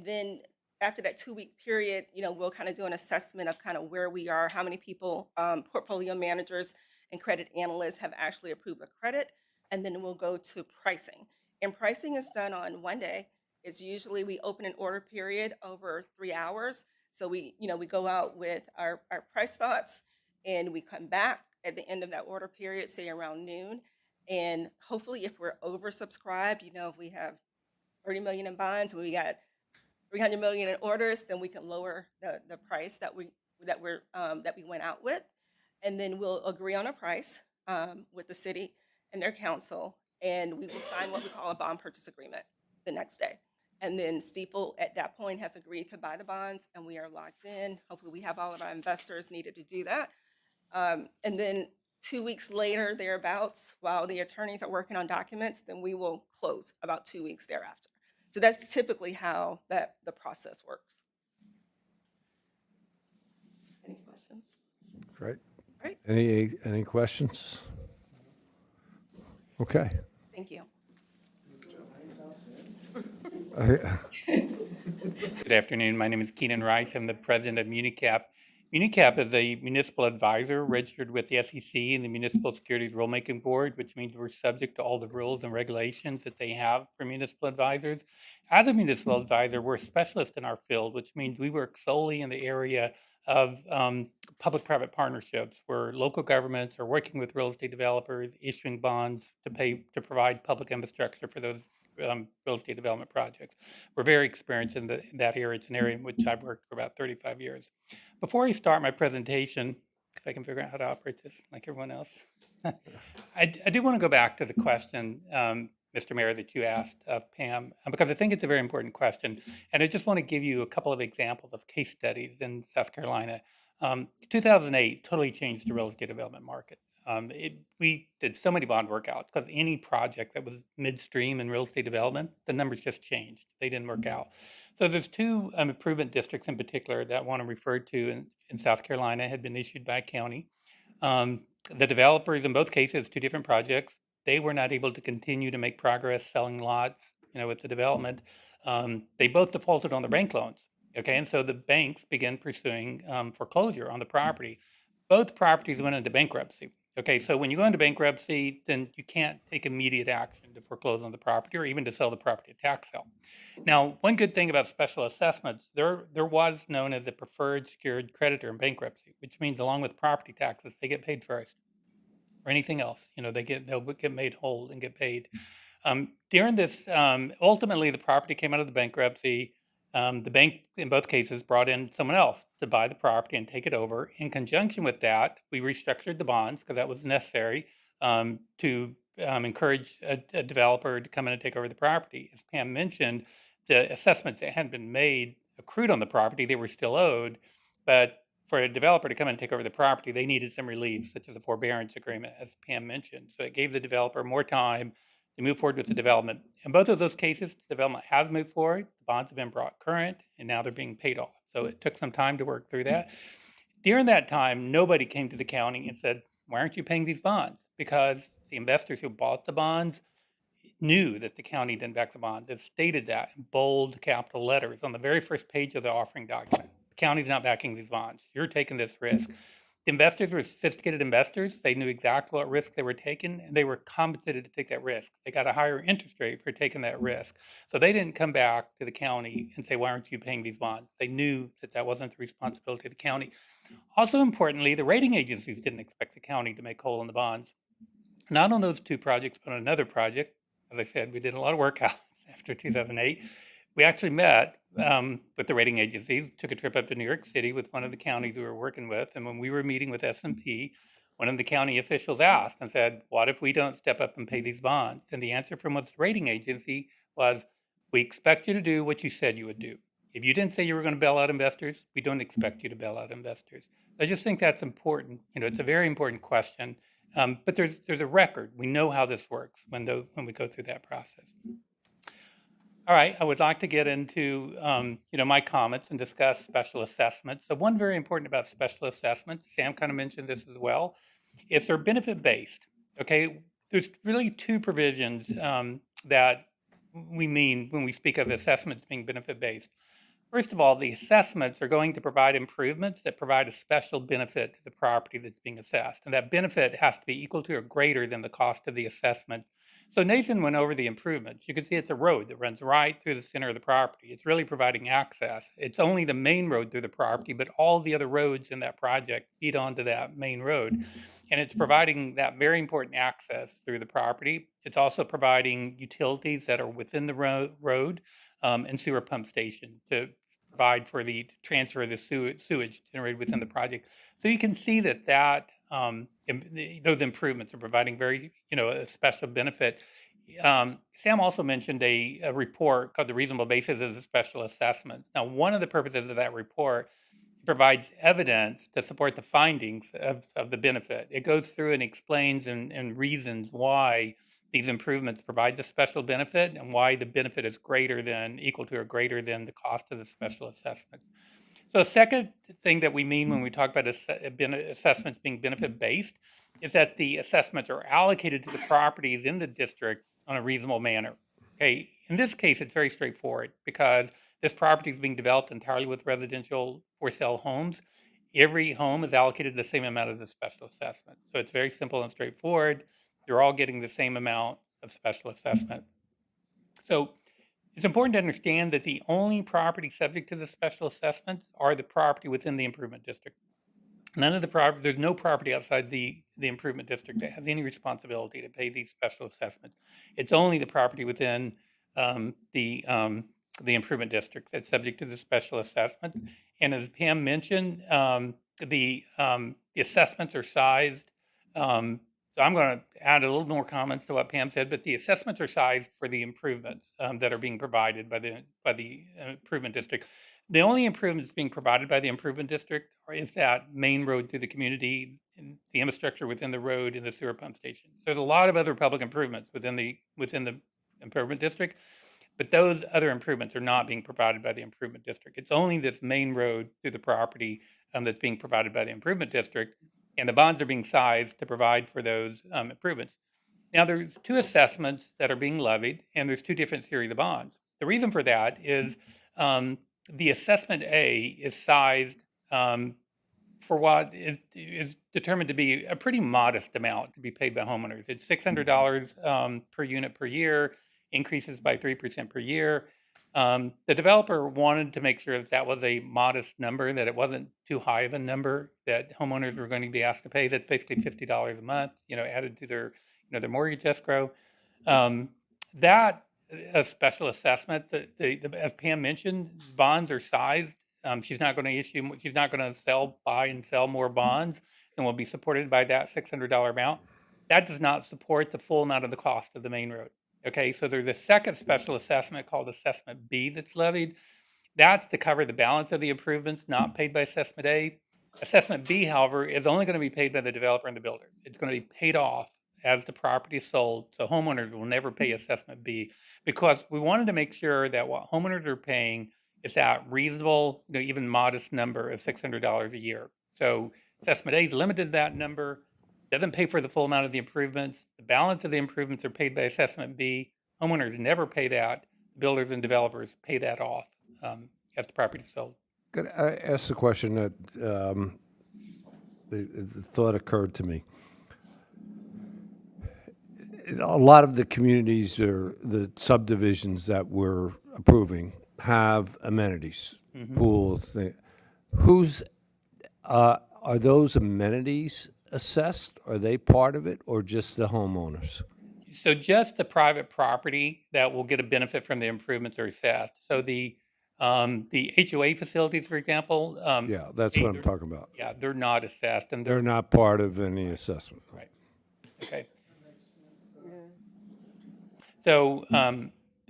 then after that 2-week period, we'll kind of do an assessment of kind of where we are, how many people, portfolio managers and credit analysts have actually approved a credit, and then we'll go to pricing. And pricing is done on one day. It's usually we open an order period over 3 hours. So we go out with our price thoughts, and we come back at the end of that order period, say around noon. And hopefully if we're oversubscribed, if we have 30 million in bonds and we got 300 million in orders, then we can lower the price that we went out with. And then we'll agree on a price with the city and their council, and we will sign what we call a bond purchase agreement the next day. And then Steeple at that point has agreed to buy the bonds, and we are locked in. Hopefully we have all of our investors needed to do that. And then 2 weeks later, thereabouts, while the attorneys are working on documents, then we will close about 2 weeks thereafter. So that's typically how the process works. Any questions? Great. Great. Any questions? Okay. Thank you. Good afternoon. My name is Keenan Rice. I'm the president of MuniCap. MuniCap is a municipal advisor registered with the SEC and the Municipal Securities Rulemaking Board, which means we're subject to all the rules and regulations that they have for municipal advisors. As a municipal advisor, we're a specialist in our field, which means we work solely in the area of public-private partnerships, where local governments are working with real estate developers, issuing bonds to provide public infrastructure for those real estate development projects. We're very experienced in that area. It's an area in which I've worked for about 35 years. Before I start my presentation, if I can figure out how to operate this like everyone else, I do want to go back to the question, Mr. Mayor, that you asked of Pam, because I think it's a very important question. And I just want to give you a couple of examples of case studies in South Carolina. 2008 totally changed the real estate development market. We did so many bond workouts because any project that was midstream in real estate development, the numbers just changed. They didn't work out. So there's two improvement districts in particular that I want to refer to in South Carolina had been issued by a county. The developers in both cases, two different projects, they were not able to continue to make progress selling lots, with the development. They both defaulted on the bank loans. Okay, and so the banks began pursuing foreclosure on the property. Both properties went into bankruptcy. Okay, so when you go into bankruptcy, then you can't take immediate action to foreclose on the property or even to sell the property at tax sale. Now, one good thing about special assessments, there was known as a preferred secured creditor in bankruptcy, which means along with property taxes, they get paid first, or anything else. They'll get made whole and get paid. During this, ultimately, the property came out of the bankruptcy. The bank, in both cases, brought in someone else to buy the property and take it over. In conjunction with that, we restructured the bonds because that was necessary to encourage a developer to come in and take over the property. As Pam mentioned, the assessments that had been made accrued on the property, they were still owed. But for a developer to come in and take over the property, they needed some relief, such as a forbearance agreement, as Pam mentioned. So it gave the developer more time to move forward with the development. In both of those cases, the development has moved forward, the bonds have been brought current, and now they're being paid off. So it took some time to work through that. During that time, nobody came to the county and said, why aren't you paying these bonds? Because the investors who bought the bonds knew that the county didn't back the bonds. It stated that in bold capital letters on the very first page of the offering document. The county's not backing these bonds. You're taking this risk. The investors were sophisticated investors. They knew exactly what risk they were taking, and they were compensated to take that risk. They got a higher interest rate for taking that risk. So they didn't come back to the county and say, why aren't you paying these bonds? They knew that that wasn't the responsibility of the county. Also importantly, the rating agencies didn't expect the county to make whole in the bonds. Not on those two projects, but on another project. As I said, we did a lot of work out after 2008. We actually met with the rating agencies, took a trip up to New York City with one of the counties we were working with. And when we were meeting with S&P, one of the county officials asked and said, what if we don't step up and pay these bonds? And the answer from the rating agency was, we expect you to do what you said you would do. If you didn't say you were going to bail out investors, we don't expect you to bail out investors. So I just think that's important. You know, it's a very important question. But there's a record. We know how this works when we go through that process. All right, I would like to get into my comments and discuss special assessments. So one very important about special assessments, Sam kind of mentioned this as well, is they're benefit based. Okay, there's really two provisions that we mean when we speak of assessments being benefit based. First of all, the assessments are going to provide improvements that provide a special benefit to the property that's being assessed. And that benefit has to be equal to or greater than the cost of the assessments. So Nathan went over the improvements. You can see it's a road that runs right through the center of the property. It's really providing access. It's only the main road through the property, but all the other roads in that project feed onto that main road. And it's providing that very important access through the property. It's also providing utilities that are within the road and sewer pump station to provide for the transfer of the sewage generated within the project. So you can see that those improvements are providing very, a special benefit. Sam also mentioned a report called the Reasonable Basis of the Special Assessments. Now, one of the purposes of that report provides evidence to support the findings of the benefit. It goes through and explains and reasons why these improvements provide the special benefit and why the benefit is equal to or greater than the cost of the special assessments. So a second thing that we mean when we talk about assessments being benefit-based is that the assessments are allocated to the properties in the district on a reasonable manner. Okay, in this case, it's very straightforward because this property is being developed entirely with residential for sale homes. Every home is allocated the same amount of the special assessment. So it's very simple and straightforward. You're all getting the same amount of special assessment. So it's important to understand that the only property subject to the special assessments are the property within the improvement district. There's no property outside the improvement district that has any responsibility to pay these special assessments. It's only the property within the improvement district that's subject to the special assessments. And as Pam mentioned, the assessments are sized. So I'm going to add a little more comments to what Pam said, but the assessments are sized for the improvements that are being provided by the improvement district. The only improvements being provided by the improvement district is that main road through the community, and the infrastructure within the road, and the sewer pump station. There's a lot of other public improvements within the improvement district, but those other improvements are not being provided by the improvement district. It's only this main road through the property that's being provided by the improvement district. And the bonds are being sized to provide for those improvements. Now, there's two assessments that are being levied, and there's two different series of bonds. The reason for that is the assessment A is sized for what is determined to be a pretty modest amount to be paid by homeowners. It's $600 per unit per year, increases by 3% per year. The developer wanted to make sure that was a modest number, that it wasn't too high of a number that homeowners were going to be asked to pay. That's basically $50 a month, added to their mortgage escrow. That a special assessment. As Pam mentioned, bonds are sized. She's not going to buy and sell more bonds than will be supported by that $600 amount. That does not support the full amount of the cost of the main road. Okay, so there's a second special assessment called Assessment B that's levied. That's to cover the balance of the improvements not paid by Assessment A. Assessment B, however, is only going to be paid by the developer and the builder. It's going to be paid off as the property is sold. So homeowners will never pay Assessment B because we wanted to make sure that what homeowners are paying is that reasonable, even modest number of $600 a year. So Assessment A is limited to that number. Doesn't pay for the full amount of the improvements. The balance of the improvements are paid by Assessment B. Homeowners never pay that. Builders and developers pay that off as the property is sold. Could I ask the question that the thought occurred to me. A lot of the communities or the subdivisions that we're approving have amenities, pools. Who's are those amenities assessed? Are they part of it, or just the homeowners? So just the private property that will get a benefit from the improvements are assessed. So the HOA facilities, for example, Yeah, that's what I'm talking about. yeah, they're not assessed, and They're not part of any assessment. right. Okay. So,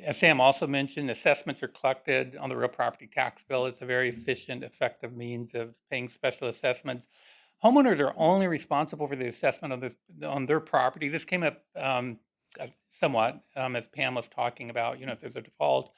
as Sam also mentioned, assessments are collected on the real property tax bill. It's a very efficient, effective means of paying special assessments. Homeowners are only responsible for the assessment on their property. This came up somewhat as Pam was talking about. If there's a default,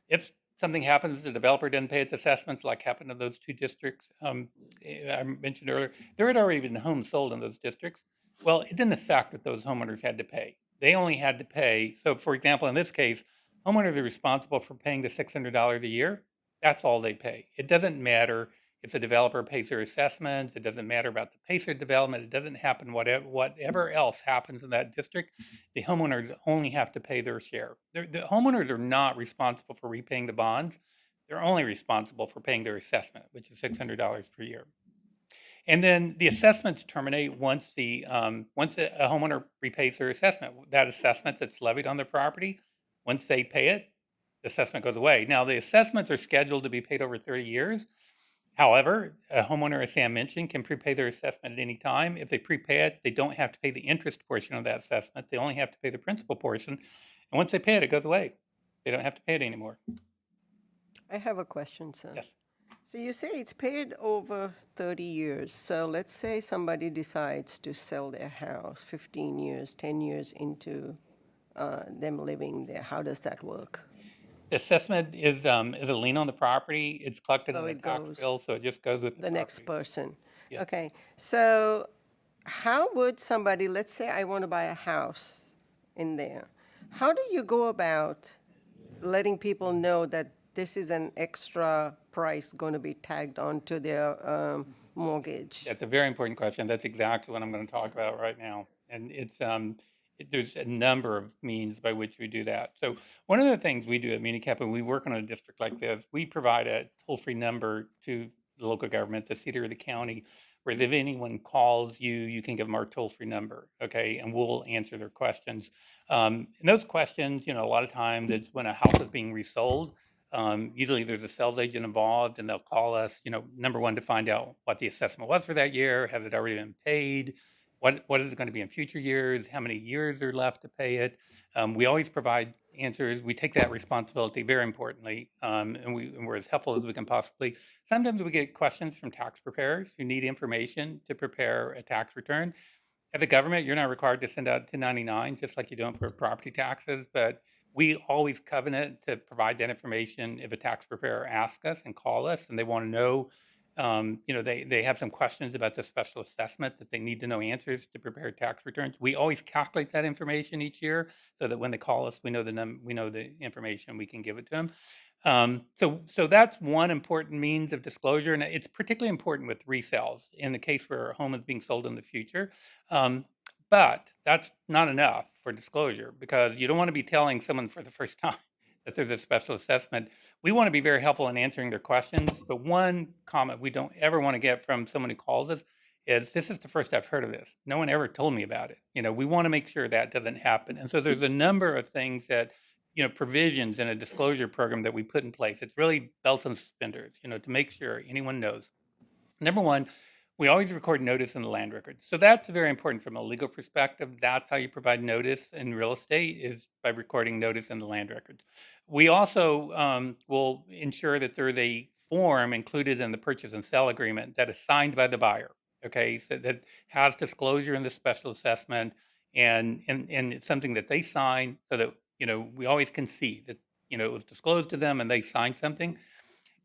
if something happens, the developer didn't pay its assessments, like happened in those two districts I mentioned earlier. There had already been homes sold in those districts. Well, it didn't affect that those homeowners had to pay. They only had to pay. So, for example, in this case, homeowners are responsible for paying the $600 a year. That's all they pay. It doesn't matter if the developer pays their assessments. It doesn't matter about the pace of development. It doesn't happen whatever else happens in that district. The homeowners only have to pay their share. The homeowners are not responsible for repaying the bonds. They're only responsible for paying their assessment, which is $600 per year. And then the assessments terminate once a homeowner repays their assessment. That assessment that's levied on their property, once they pay it, the assessment goes away. Now, the assessments are scheduled to be paid over 30 years. However, a homeowner, as Sam mentioned, can prepay their assessment at any time. If they prepay it, they don't have to pay the interest portion of that assessment. They only have to pay the principal portion. And once they pay it goes away. They don't have to pay it anymore. I have a question, sir. Yes. So you say it's paid over 30 years. So let's say somebody decides to sell their house 15 years, 10 years into them living there. How does that work? The assessment is a lien on the property. It's collected So on the it tax goes bill, so it just goes with The next property. person. Yes. Okay. So how would somebody, let's say I want to buy a house in there. How do you go about letting people know that this is an extra price going to be tagged onto their mortgage? That's a very important question. That's exactly what I'm going to talk about right now. And it's there's a number of means by which we do that. So one of the things we do at MuniCap, when we work on a district like this, we provide a toll-free number to the local government, the city or the county, where if anyone calls you, you can give them our toll-free number, okay, and we'll answer their questions. And those questions, a lot of times it's when a house is being resold. Usually there's a sales agent involved, and they'll call us, number one, to find out what the assessment was for that year. Has it already been paid? What is it going to be in future years? How many years are left to pay it? We always provide answers. We take that responsibility very importantly, and we're as helpful as we can possibly. Sometimes we get questions from tax preparers who need information to prepare a tax return. As a government, you're not required to send out 1099s just like you do for property taxes, but we always covenant to provide that information if a tax preparer asks us and call us and they want to know, they have some questions about the special assessment that they need to know answers to prepare tax returns. We always calculate that information each year so that when they call us, we know the information, we can give it to them. So that's one important means of disclosure, and it's particularly important with resales in the case where a home is being sold in the future. But that's not enough for disclosure because you don't want to be telling someone for the first time that there's a special assessment. We want to be very helpful in answering their questions. But one comment we don't ever want to get from someone who calls us is, this is the first I've heard of this. No one ever told me about it. We want to make sure that doesn't happen. And so there's a number of things that, provisions in a disclosure program that we put in place. It's really belts and suspenders, to make sure anyone knows. Number one, we always record notice in the land records. So that's very important from a legal perspective. That's how you provide notice in real estate, is by recording notice in the land records. We also will ensure that there's a form included in the purchase and sale agreement that is signed by the buyer, okay, so that has disclosure in the special assessment, and it's something that they sign so that, we always can see that, it was disclosed to them and they signed something.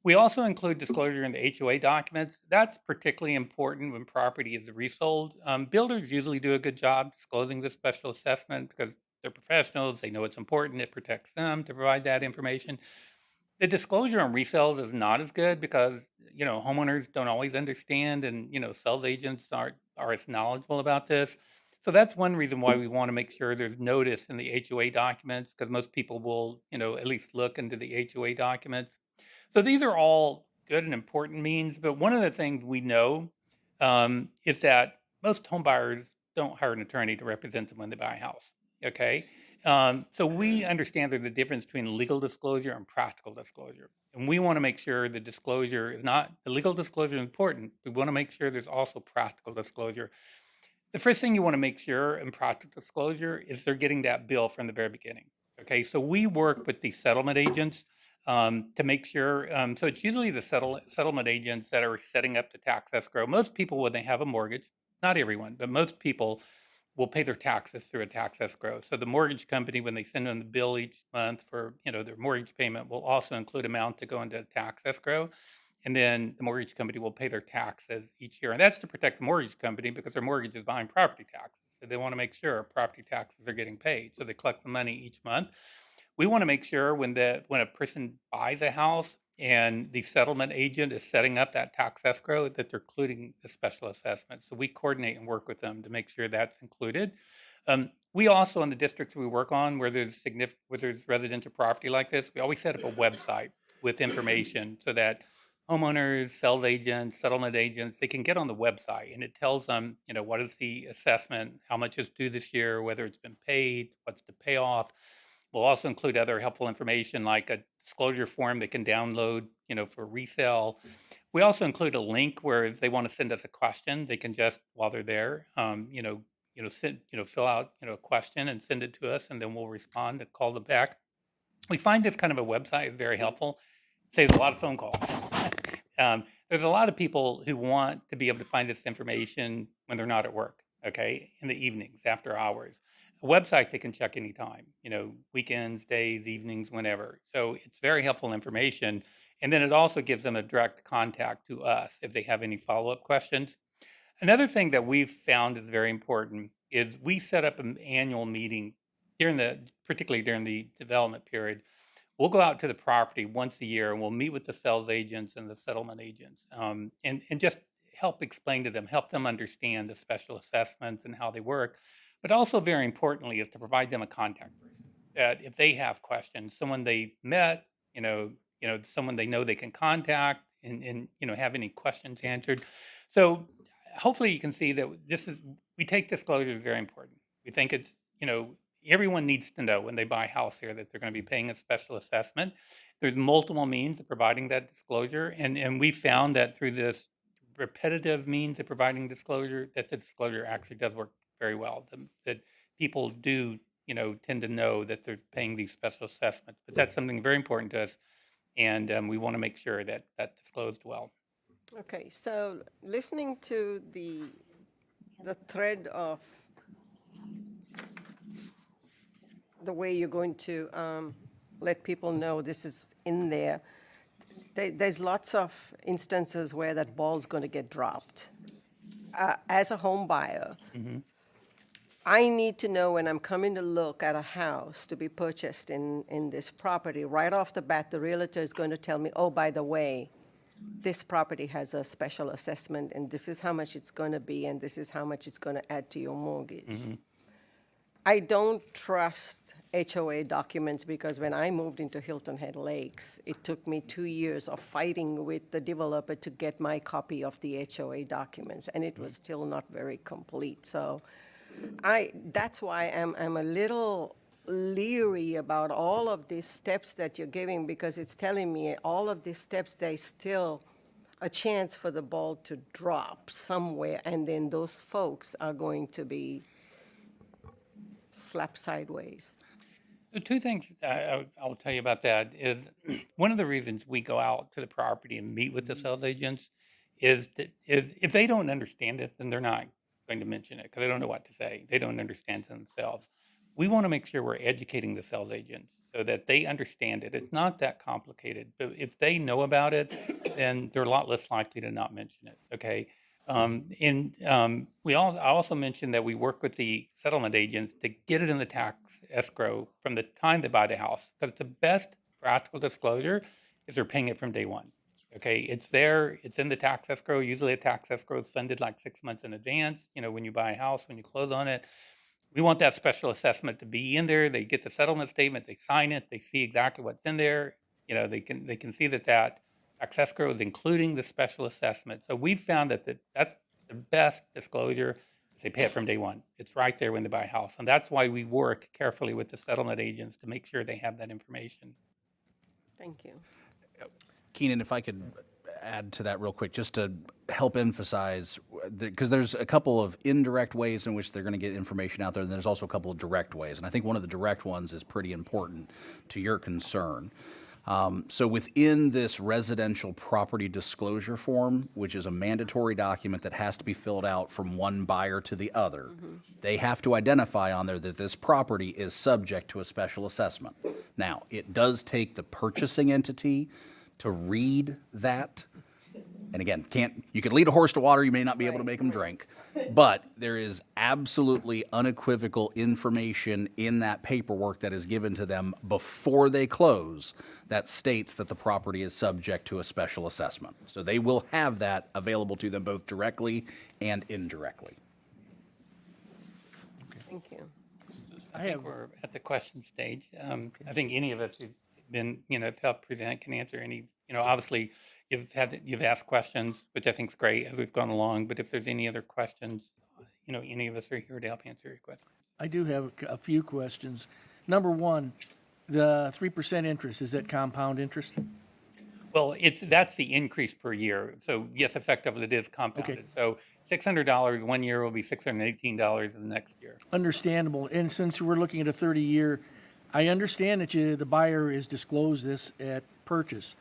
We also include disclosure in the HOA documents. That's particularly important when property is resold. Builders usually do a good job disclosing the special assessment because they're professionals. They know it's important. It protects them to provide that information. The disclosure on resales is not as good because, homeowners don't always understand and, sales agents are as knowledgeable about this. So that's one reason why we want to make sure there's notice in the HOA documents because most people will, at least look into the HOA documents. So these are all good and important means, but one of the things we know is that most home buyers don't hire an attorney to represent them when they buy a house. Okay. So we understand there's a difference between legal disclosure and practical disclosure. And we want to make sure the disclosure is not, the legal disclosure is important. We want to make sure there's also practical disclosure. The first thing you want to make sure in practical disclosure is they're getting that bill from the very beginning. Okay, so we work with the settlement agents to make sure. So it's usually the settlement agents that are setting up the tax escrow. Most people, when they have a mortgage, not everyone, but most people will pay their taxes through a tax escrow. So the mortgage company, when they send them the bill each month for their mortgage payment, will also include amount to go into tax escrow. And then the mortgage company will pay their taxes each year. And that's to protect the mortgage company because their mortgage is behind property taxes. So they want to make sure property taxes are getting paid. So they collect the money each month. We want to make sure when a person buys a house and the settlement agent is setting up that tax escrow that they're including the special assessment. So we coordinate and work with them to make sure that's included. We also, in the districts we work on, where there's residential property like this, we always set up a website with information so that homeowners, sales agents, settlement agents, they can get on the website and it tells them, what is the assessment, how much is due this year, whether it's been paid, what's the payoff. We'll also include other helpful information like a disclosure form they can download, for resale. We also include a link where if they want to send us a question, they can just, while they're there, fill out, a question and send it to us, and then we'll respond and call them back. We find this kind of a website is very helpful. It saves a lot of phone calls. There's a lot of people who want to be able to find this information when they're not at work, okay, in the evenings, after hours. A website they can check anytime, weekends, days, evenings, whenever. So it's very helpful information. And then it also gives them a direct contact to us if they have any follow-up questions. Another thing that we've found is very important is we set up an annual meeting particularly during the development period. We'll go out to the property once a year and we'll meet with the sales agents and the settlement agents and just help explain to them, help them understand the special assessments and how they work. But also very importantly is to provide them a contact person that if they have questions, someone they met, someone they know they can contact and have any questions answered. So hopefully you can see that we take disclosure as very important. We think it's, everyone needs to know when they buy a house here that they're going to be paying a special assessment. There's multiple means of providing that disclosure. And we found that through this repetitive means of providing disclosure, that the disclosure actually does work very well, that people do, tend to know that they're paying these special assessments. But that's something very important to us. And we want to make sure that that's disclosed well. Okay, so listening to the thread of the way you're going to let people know this is in there, there's lots of instances where that ball's going to get dropped. As a home buyer, I need to know when I'm coming to look at a house to be purchased in this property, right off the bat, the realtor is going to tell me, oh, by the way, this property has a special assessment, and this is how much it's going to be, and this is how much it's going to add to your mortgage. I don't trust HOA documents because when I moved into Hilton Head Lakes, it took me 2 years of fighting with the developer to get my copy of the HOA documents, and it was still not very complete. So that's why I'm a little leery about all of these steps that you're giving, because it's telling me all of these steps, there's still a chance for the ball to drop somewhere, and then those folks are going to be slapped sideways. The two things I'll tell you about that is one of the reasons we go out to the property and meet with the sales agents is if they don't understand it, then they're not going to mention it because they don't know what to say. They don't understand it themselves. We want to make sure we're educating the sales agents so that they understand it. It's not that complicated, but if they know about it, then they're a lot less likely to not mention it. Okay. I also mentioned that we work with the settlement agents to get it in the tax escrow from the time they buy the house, because the best practical disclosure is they're paying it from day one. Okay, it's there, it's in the tax escrow. Usually a tax escrow is funded like 6 months in advance, when you buy a house, when you close on it. We want that special assessment to be in there. They get the settlement statement, they sign it, they see exactly what's in there. They can see that tax escrow is including the special assessment. So we've found that that's the best disclosure. They pay it from day one. It's right there when they buy a house. And that's why we work carefully with the settlement agents to make sure they have that information. Thank you. Keenan, if I could add to that real quick, just to help emphasize, because there's a couple of indirect ways in which they're going to get information out there, and there's also a couple of direct ways. And I think one of the direct ones is pretty important to your concern. So within this residential property disclosure form, which is a mandatory document that has to be filled out from one buyer to the other, they have to identify on there that this property is subject to a special assessment. Now, it does take the purchasing entity to read that. And again, you can lead a horse to water, you may not be able to make them drink, but there is absolutely unequivocal information in that paperwork that is given to them before they close that states that the property is subject to a special assessment. So they will have that available to them both directly and indirectly. Thank you. I think we're at the question stage. I think any of us who've been, have helped present can answer any, obviously you've asked questions, which I think is great as we've gone along, but if there's any other questions, any of us are here to help answer your questions. I do have a few questions. Number one, the 3% interest, is that compound interest? Well, that's the increase per year. So yes, effectively it is compounded. So $600 one year will be $618 the next year. Understandable. And since we're looking at a 30-year, I understand that the buyer is disclosed this at purchase.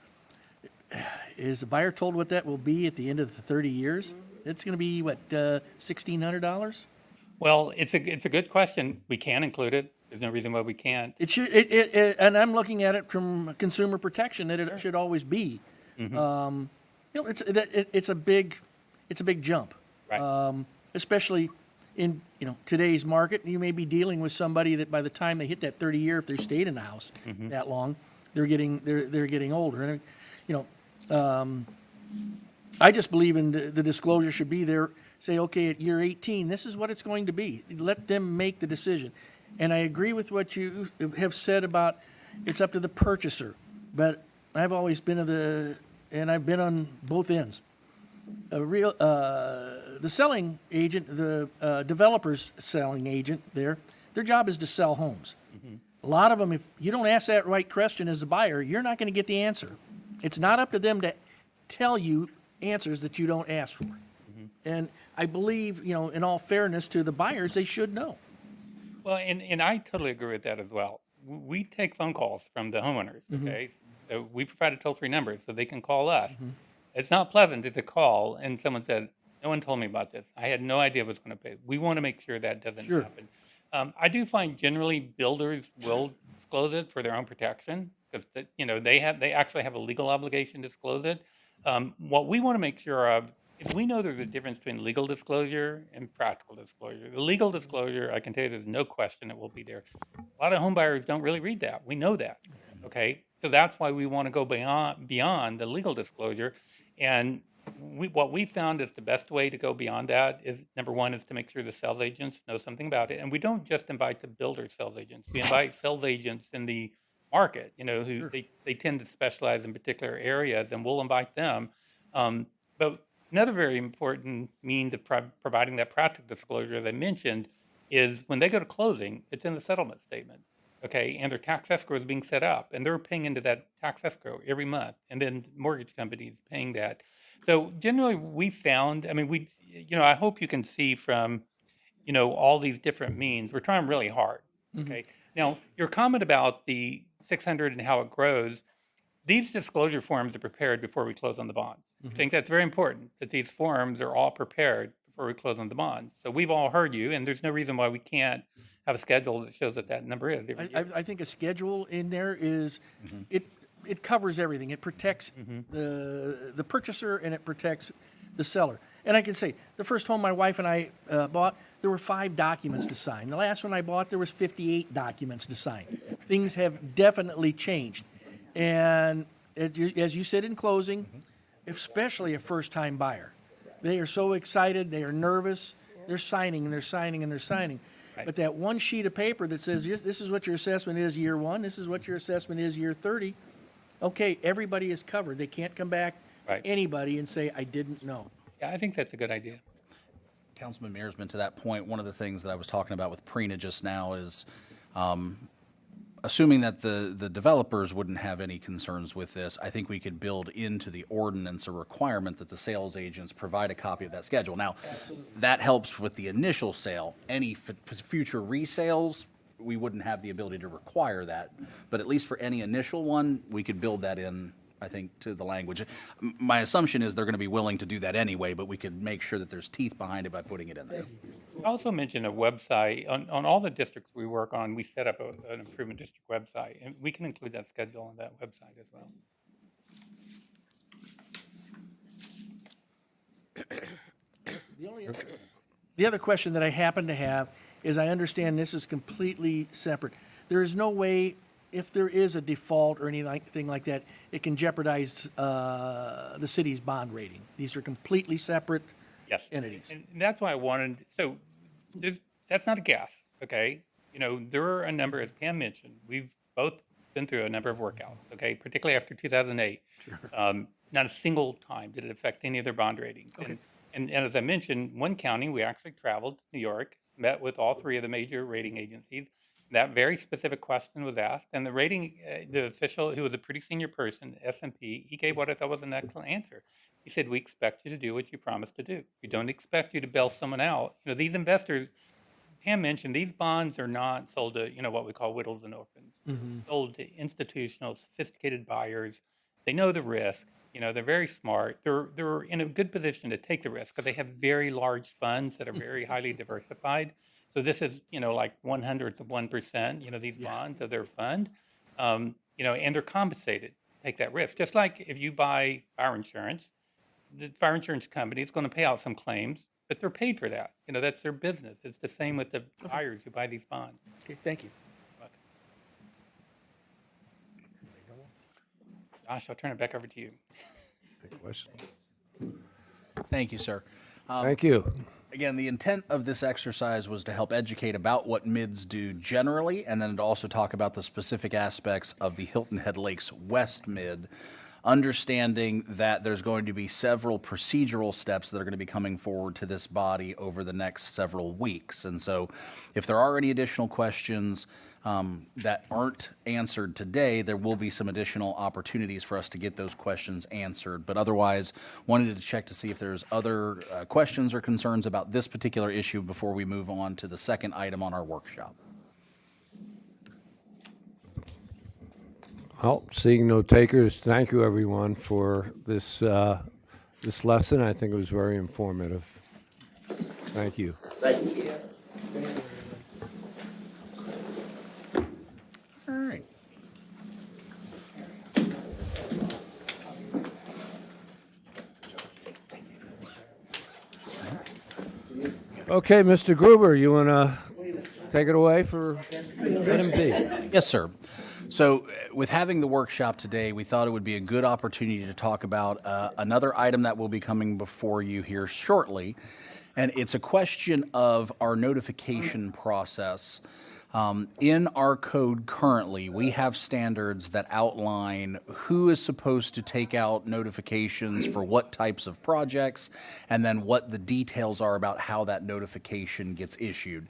Is the buyer told what that will be at the end of the 30 years? It's going to be, what, $1,600? Well, it's a good question. We can include it. There's no reason why we can't. It should, and I'm looking at it from consumer protection, that it should always be. It's a big jump. Right. Especially in, today's market. You may be dealing with somebody that by the time they hit that 30 year, if they've stayed in the house that long, they're getting older. And, I just believe in the disclosure should be there. Say, okay, at year 18, this is what it's going to be. Let them make the decision. And I agree with what you have said about it's up to the purchaser. But I've always been and I've been on both ends. The selling agent, the developer's selling agent their job is to sell homes. A lot of them, if you don't ask that right question as a buyer, you're not going to get the answer. It's not up to them to tell you answers that you don't ask for. And I believe, in all fairness to the buyers, they should know. Well, and I totally agree with that as well. We take phone calls from the homeowners, okay? So we provide a toll-free number so they can call us. It's not pleasant to call and someone says, no one told me about this. I had no idea what's going to pay. We want to make sure that doesn't happen. I do find generally builders will disclose it for their own protection because they actually have a legal obligation to disclose it. What we want to make sure of, if we know there's a difference between legal disclosure and practical disclosure. The legal disclosure, I can tell you there's no question it will be there. A lot of home buyers don't really read that. We know that, okay? So that's why we want to go beyond the legal disclosure. And what we found is the best way to go beyond that is, number one, is to make sure the sales agents know something about it. And we don't just invite the builder sales agents. We invite sales agents in the market, who they tend to specialize in particular areas, and we'll invite them. But another very important means of providing that practical disclosure, as I mentioned, is when they go to closing, it's in the settlement statement, okay? And their tax escrow is being set up, and they're paying into that tax escrow every month, and then mortgage companies paying that. So generally, we found, I hope you can see from, all these different means, we're trying really hard, okay? Now, your comment about the 600 and how it grows, these disclosure forms are prepared before we close on the bonds. I think that's very important, that these forms are all prepared before we close on the bonds. So we've all heard you, and there's no reason why we can't have a schedule that shows that number is every year. I think a schedule in there is, it covers everything. It protects the purchaser and it protects the seller. And I can say, the first home my wife and I bought, there were 5 documents to sign. The last one I bought, there was 58 documents to sign. Things have definitely changed. And as you said in closing, especially a first-time buyer. They are so excited, they are nervous, they're signing and they're signing and they're signing. But that one sheet of paper that says, this is what your assessment is year 1, this is what your assessment is year 30, okay, everybody is covered. They can't come back, Right. anybody, and say, I didn't know. Yeah, I think that's a good idea. Councilman Mearsman, to that point, one of the things that I was talking about with Prina just now is, assuming that the developers wouldn't have any concerns with this, I think we could build into the ordinance a requirement that the sales agents provide a copy of that schedule. Now, that helps with the initial sale. Any future resales, we wouldn't have the ability to require that. But at least for any initial one, we could build that in, I think, to the language. My assumption is they're going to be willing to do that anyway, but we could make sure that there's teeth behind it by putting it in there. I also mentioned a website. On all the districts we work on, we set up an improvement district website, and we can include that schedule on that website as well. The other question that I happen to have is, I understand this is completely separate. There is no way, if there is a default or anything like that, it can jeopardize the city's bond rating. These are completely separate Yes. entities. And that's why I wanted, so that's not a guess, okay? You know, there are a number, as Pam mentioned, we've both been through a number of workouts, okay? Particularly after 2008. Not a single time did it affect any of their bond ratings. And as I mentioned, one county, we actually traveled to New York, met with all 3 of the major rating agencies. That very specific question was asked, and the rating, the official, who was a pretty senior person, S&P, he gave what I thought was an excellent answer. He said, we expect you to do what you promised to do. We don't expect you to bail someone out. You know, these investors, Pam mentioned, these bonds are not sold to, you know, what we call widows and orphans. Sold to institutional, sophisticated buyers. They know the risk. You know, they're very smart. They're in a good position to take the risk because they have very large funds that are very highly diversified. So this is, you know, like 1/100 of 1%, you know, these bonds of their fund, you know, and they're compensated to take that risk. Just like if you buy fire insurance, the fire insurance company is going to pay out some claims, but they're paid for that. You know, that's their business. It's the same with the buyers who buy these bonds. Okay, thank you. Josh, I'll turn it back over to you. Question? Thank you, sir. Thank you. Again, the intent of this exercise was to help educate about what MIDs do generally, and then to also talk about the specific aspects of the Hilton Head Lakes West MID, understanding that there's going to be several procedural steps that are going to be coming forward to this body over the next several weeks. And so if there are any additional questions that aren't answered today, there will be some additional opportunities for us to get those questions answered. But otherwise, wanted to check to see if there's other questions or concerns about this particular issue before we move on to the second item on our workshop. Well, seeing no takers, thank you everyone for this this lesson. I think it was very informative. Thank you. All right. Okay, Mr. Gruber, you want to take it away for item B? Yes, sir. So with having the workshop today, we thought it would be a good opportunity to talk about another item that will be coming before you here shortly. And it's a question of our notification process. In our code currently, we have standards that outline who is supposed to take out notifications for what types of projects, and then what the details are about how that notification gets issued.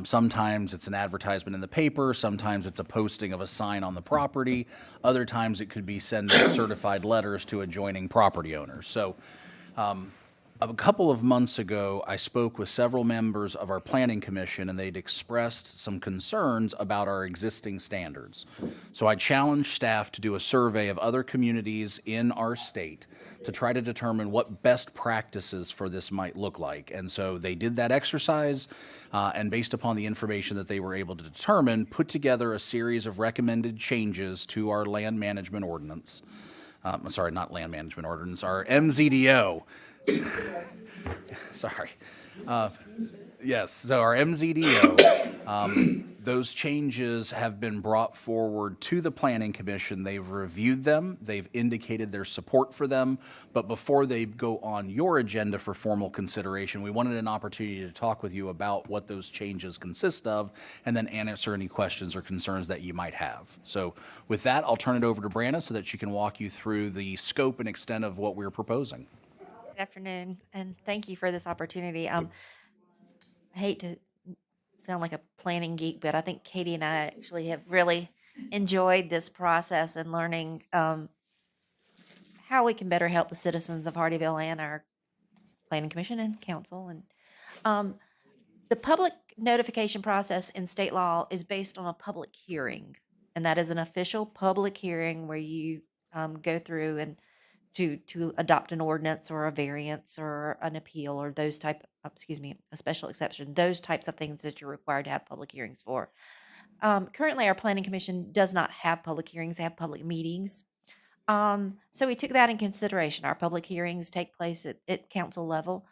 Sometimes it's an advertisement in the paper, sometimes it's a posting of a sign on the property, other times it could be sending certified letters to adjoining property owners. So a couple of months ago, I spoke with several members of our planning commission, and they'd expressed some concerns about our existing standards. So I challenged staff to do a survey of other communities in our state to try to determine what best practices for this might look like. And so they did that exercise, and based upon the information that they were able to determine, put together a series of recommended changes to our land management ordinance. Sorry, not land management ordinance, our MZDO. Sorry. Yes, so our MZDO Those changes have been brought forward to the Planning Commission. They've reviewed them, they've indicated their support for them, but before they go on your agenda for formal consideration, we wanted an opportunity to talk with you about what those changes consist of, and then answer any questions or concerns that you might have. So with that, I'll turn it over to Brianna so that she can walk you through the scope and extent of what we're proposing. Good afternoon, and thank you for this opportunity. I hate to sound like a planning geek, but I think Katie and I actually have really enjoyed this process and learning how we can better help the citizens of Hardyville and our planning commission and council. And the public notification process in state law is based on a public hearing, and that is an official public hearing where you go through and to adopt an ordinance or a variance or an appeal or those type, a special exception, those types of things that you're required to have public hearings for. Currently, our planning commission does not have public hearings; they have public meetings. So we took that in consideration. Our public hearings take place at council level,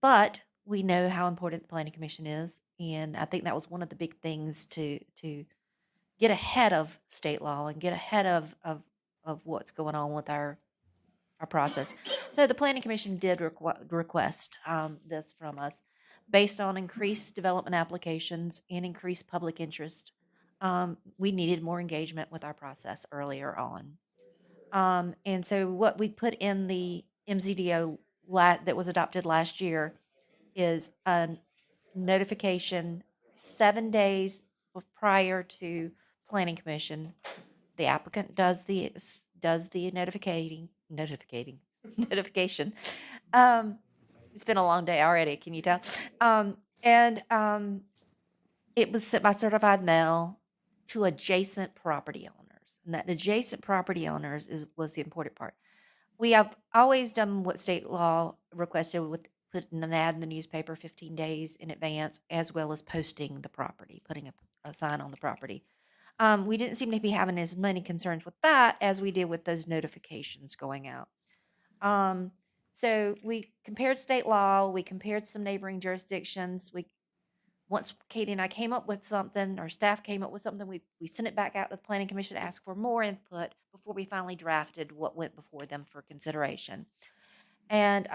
but we know how important the planning commission is, and I think that was one of the big things to get ahead of state law and get ahead of what's going on with our process. So the planning commission did request this from us based on increased development applications and increased public interest. We needed more engagement with our process earlier on. And so what we put in the MZDO that was adopted last year is a notification 7 days prior to planning commission. The applicant does the notification. It's been a long day already. Can you tell? It was sent by certified mail to adjacent property owners, and that adjacent property owners was the important part. We have always done what state law requested with putting an ad in the newspaper 15 days in advance, as well as posting the property, putting a sign on the property. We didn't seem to be having as many concerns with that as we did with those notifications going out. So we compared state law, we compared some neighboring jurisdictions. Once Katie and I came up with something, our staff came up with something, we sent it back out to the planning commission to ask for more input before we finally drafted what went before them for consideration. And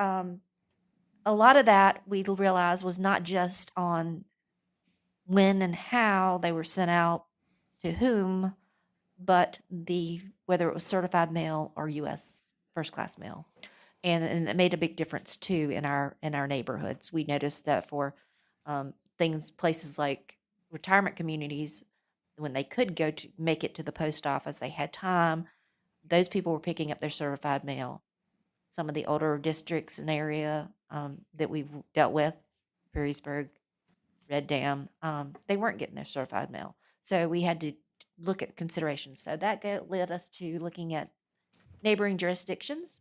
a lot of that we realized was not just on when and how they were sent out to whom, but whether it was certified mail or U.S. first class mail, and it made a big difference too in our neighborhoods. We noticed that for places like retirement communities, when they could go to make it to the post office, they had time. Those people were picking up their certified mail. Some of the older districts and area that we've dealt with, Perrysburg, Red Dam, they weren't getting their certified mail. So we had to look at considerations. So that led us to looking at neighboring jurisdictions.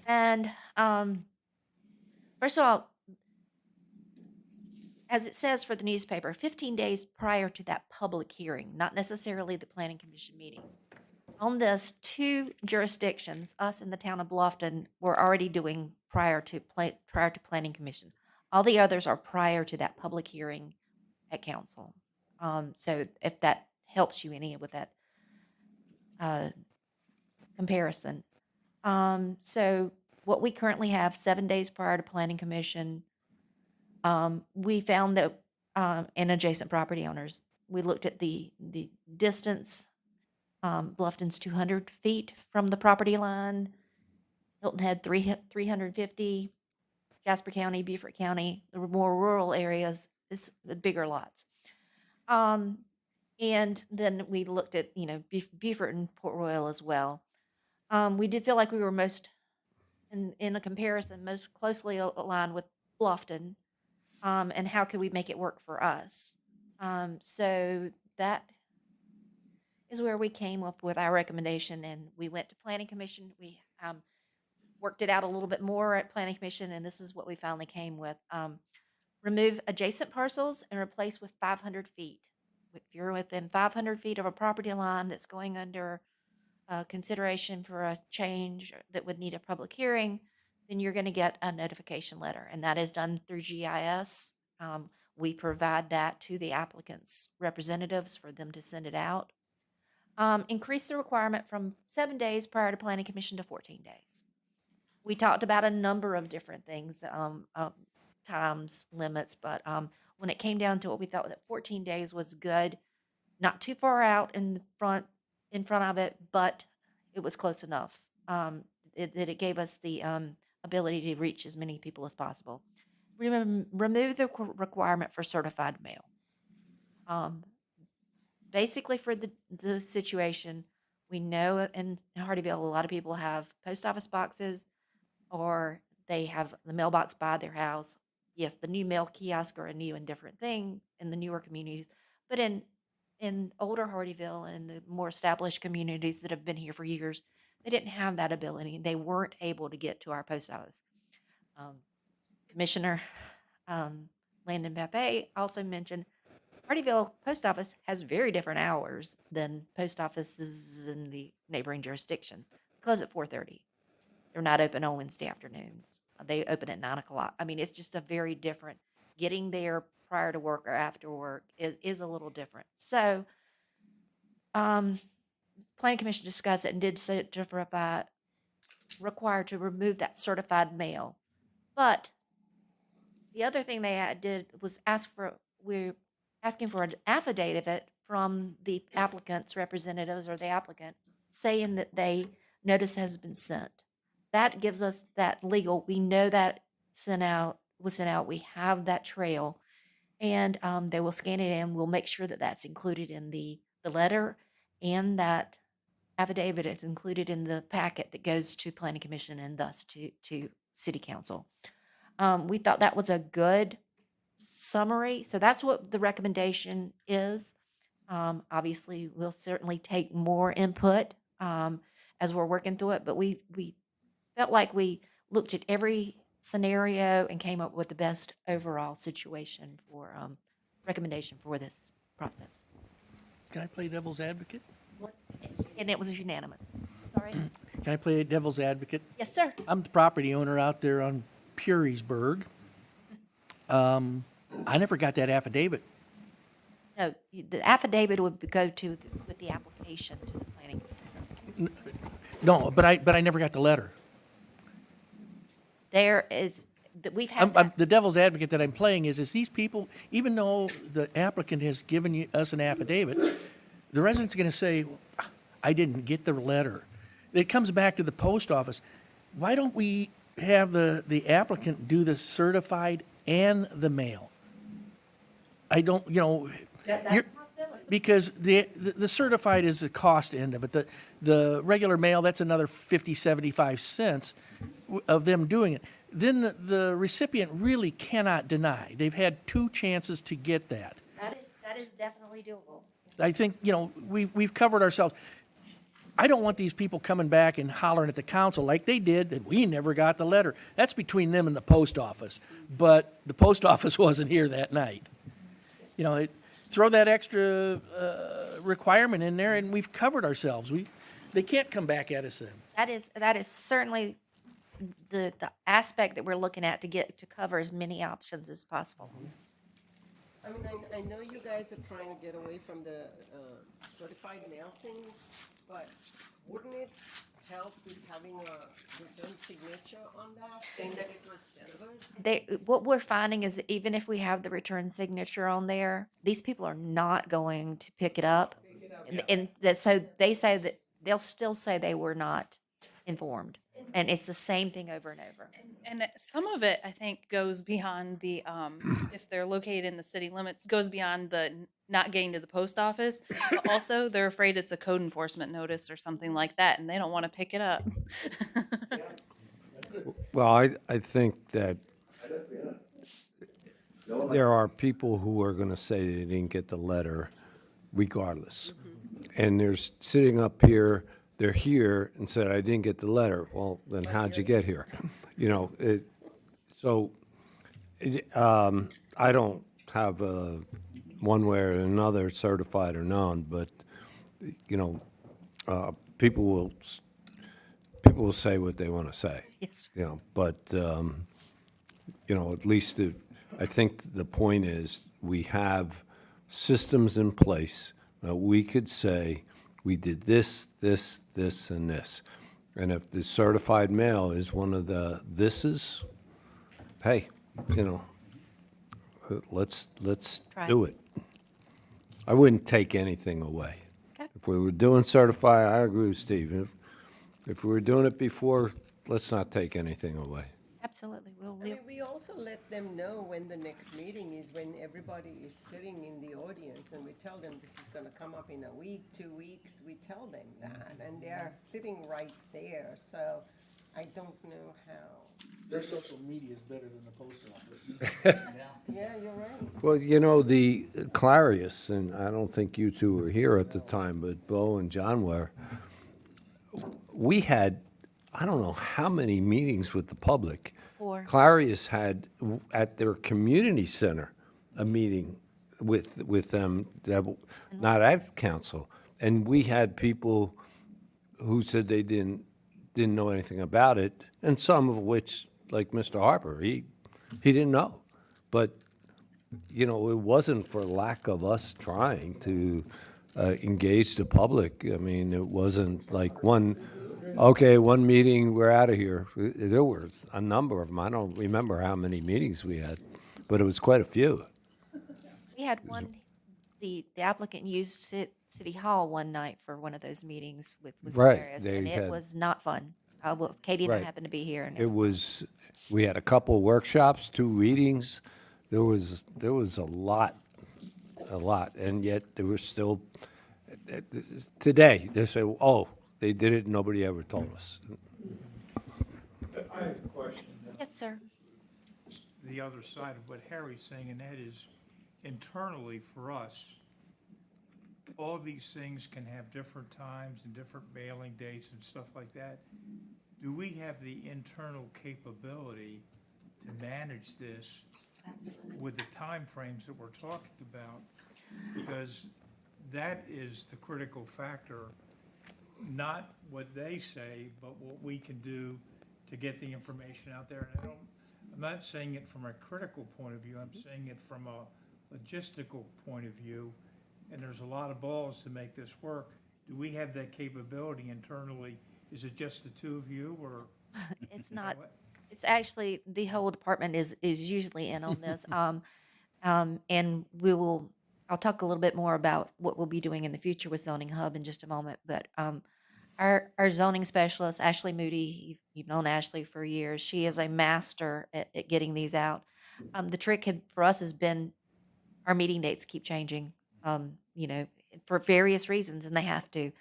And first of all, as it says for the newspaper, 15 days prior to that public hearing, not necessarily the planning commission meeting. On this, 2 jurisdictions, us and the town of Bluffton, were already doing prior to planning commission. All the others are prior to that public hearing at council. So if that helps you any with that comparison. So what we currently have 7 days prior to planning commission, we found that in adjacent property owners, we looked at the distance. Bluffton's 200 feet from the property line. Hilton Head 350. Jasper County, Beaufort County, the more rural areas, it's bigger lots. And then we looked at, Beaufort and Port Royal as well. We did feel like we were most, in a comparison, most closely aligned with Bluffton, and how could we make it work for us? So that is where we came up with our recommendation, and we went to Planning Commission. We worked it out a little bit more at Planning Commission, and this is what we finally came with. Remove adjacent parcels and replace with 500 feet. If you're within 500 feet of a property line that's going under consideration for a change that would need a public hearing, then you're going to get a notification letter, and that is done through GIS. We provide that to the applicant's representatives for them to send it out. Increase the requirement from 7 days prior to planning commission to 14 days. We talked about a number of different things, times limits, but when it came down to it, we thought that 14 days was good, not too far out in front of it, but it was close enough. That it gave us the ability to reach as many people as possible. Remove the requirement for certified mail. Basically, for the situation, we know in Hardyville, a lot of people have post office boxes, or they have the mailbox by their house. Yes, the new mail kiosk are a new and different thing in the newer communities, but in older Hardyville and the more established communities that have been here for years, they didn't have that ability. They weren't able to get to our post office. Commissioner Landon Pepe also mentioned Hardyville Post Office has very different hours than post offices in the neighboring jurisdiction. They close at 4:30. They're not open on Wednesday afternoons. They open at 9 o'clock. I mean, it's just a very different, getting there prior to work or after work is a little different. So, Planning Commission discussed it and did say to provide, required to remove that certified mail. But the other thing they did was we're asking for an affidavit from the applicant's representatives or the applicant saying that notice has been sent. That gives us that legal, we know that was sent out, we have that trail, and they will scan it in. We'll make sure that that's included in the letter, and that affidavit is included in the packet that goes to Planning Commission and thus to City Council. We thought that was a good summary. So that's what the recommendation is. Obviously, we'll certainly take more input as we're working through it, but we felt like we looked at every scenario and came up with the best overall situation for recommendation for this process. Can I play devil's advocate? And it was unanimous. Sorry. Can I play devil's advocate? Yes, sir. I'm the property owner out there on Purysburg. I never got that affidavit. No, the affidavit would go with the application to the planning. No, but I never got the letter. There is, we've had that. The devil's advocate that I'm playing is these people, even though the applicant has given us an affidavit, the resident's going to say, I didn't get the letter. It comes back to the post office. Why don't we have the applicant do the certified and the mail? I don't, because the certified is the cost end of it. The regular mail, that's another 50, 75 cents of them doing it. Then the recipient really cannot deny. They've had 2 chances to get that. That is definitely doable. I think, we've covered ourselves. I don't want these people coming back and hollering at the council like they did, that we never got the letter. That's between them and the post office. But the post office wasn't here that night. Throw that extra requirement in there and we've covered ourselves. They can't come back at us then. That is certainly the aspect that we're looking at to cover as many options as possible. I mean, I know you guys are trying to get away from the certified mail thing, but wouldn't it help with having a return signature on that, saying that it was delivered? What we're finding is even if we have the return signature on there, these people are not going to pick it up. So they say that they'll still say they were not informed. And it's the same thing over and over. And some of it, I think, goes beyond the, if they're located in the city limits, goes beyond the not getting to the post office. But also, they're afraid it's a code enforcement notice or something like that, and they don't want to pick it up. Well, I think that there are people who are going to say they didn't get the letter regardless. And they're sitting up here, they're here and said, I didn't get the letter. Well, then how'd you get here? I don't have one way or another, certified or non, but, people will say what they want to say. Yes. But, at least I think the point is, we have systems in place that we could say, we did this, this, this, and this. And if the certified mail is one of the thises, hey, you know, let's Right. do it. I wouldn't take anything away. Okay. If we were doing certified, I agree with Steve. If we were doing it before, let's not take anything away. Absolutely. I mean, we also let them know when the next meeting is, when everybody is sitting in the audience, and we tell them this is gonna come up in a week, 2 weeks, we tell them that, and they are sitting right there, so I don't know how. Their social media is better than the post office. Yeah, you're right. Well, you know, the Clarius, and I don't think you two were here at the time, but Bo and John were, we had, I don't know how many meetings with the public. 4. Clarius had, at their community center, a meeting with them, not at council. And we had people who said they didn't know anything about it, and some of which, like Mr. Harper, he didn't know. But, you know, it wasn't for lack of us trying to engage the public. I mean, it wasn't like one meeting, we're out of here. There were a number of them. I don't remember how many meetings we had, but it was quite a few. We had one, the applicant used City Hall one night for one of those meetings with Right, Clarius, they and it had- was not fun. Well, Katie and I Right. happened to be here, and It was, we had a couple workshops, 2 readings. There was a lot, and yet there was still, today, they say, oh, they did it, and nobody ever told us. I have a question. yes, sir. The other side of what Harry's saying, and that is internally for us, all these things can have different times and different mailing dates and stuff like that. Do we have the internal capability to manage this with the timeframes that we're talking about? Because that is the critical factor, not what they say, but what we can do to get the information out there. And I'm not saying it from a critical point of view, I'm saying it from a logistical point of view. And there's a lot of balls to make this work. Do we have that capability internally? Is it just the two of you, or? It's not, it's actually, the whole department is usually in on this. And I'll talk a little bit more about what we'll be doing in the future with Zoning Hub in just a moment. But our zoning specialist, Ashley Moody, you've known Ashley for years. She is a master at getting these out. The trick for us has been our meeting dates keep changing, you know, for various reasons, and they have to.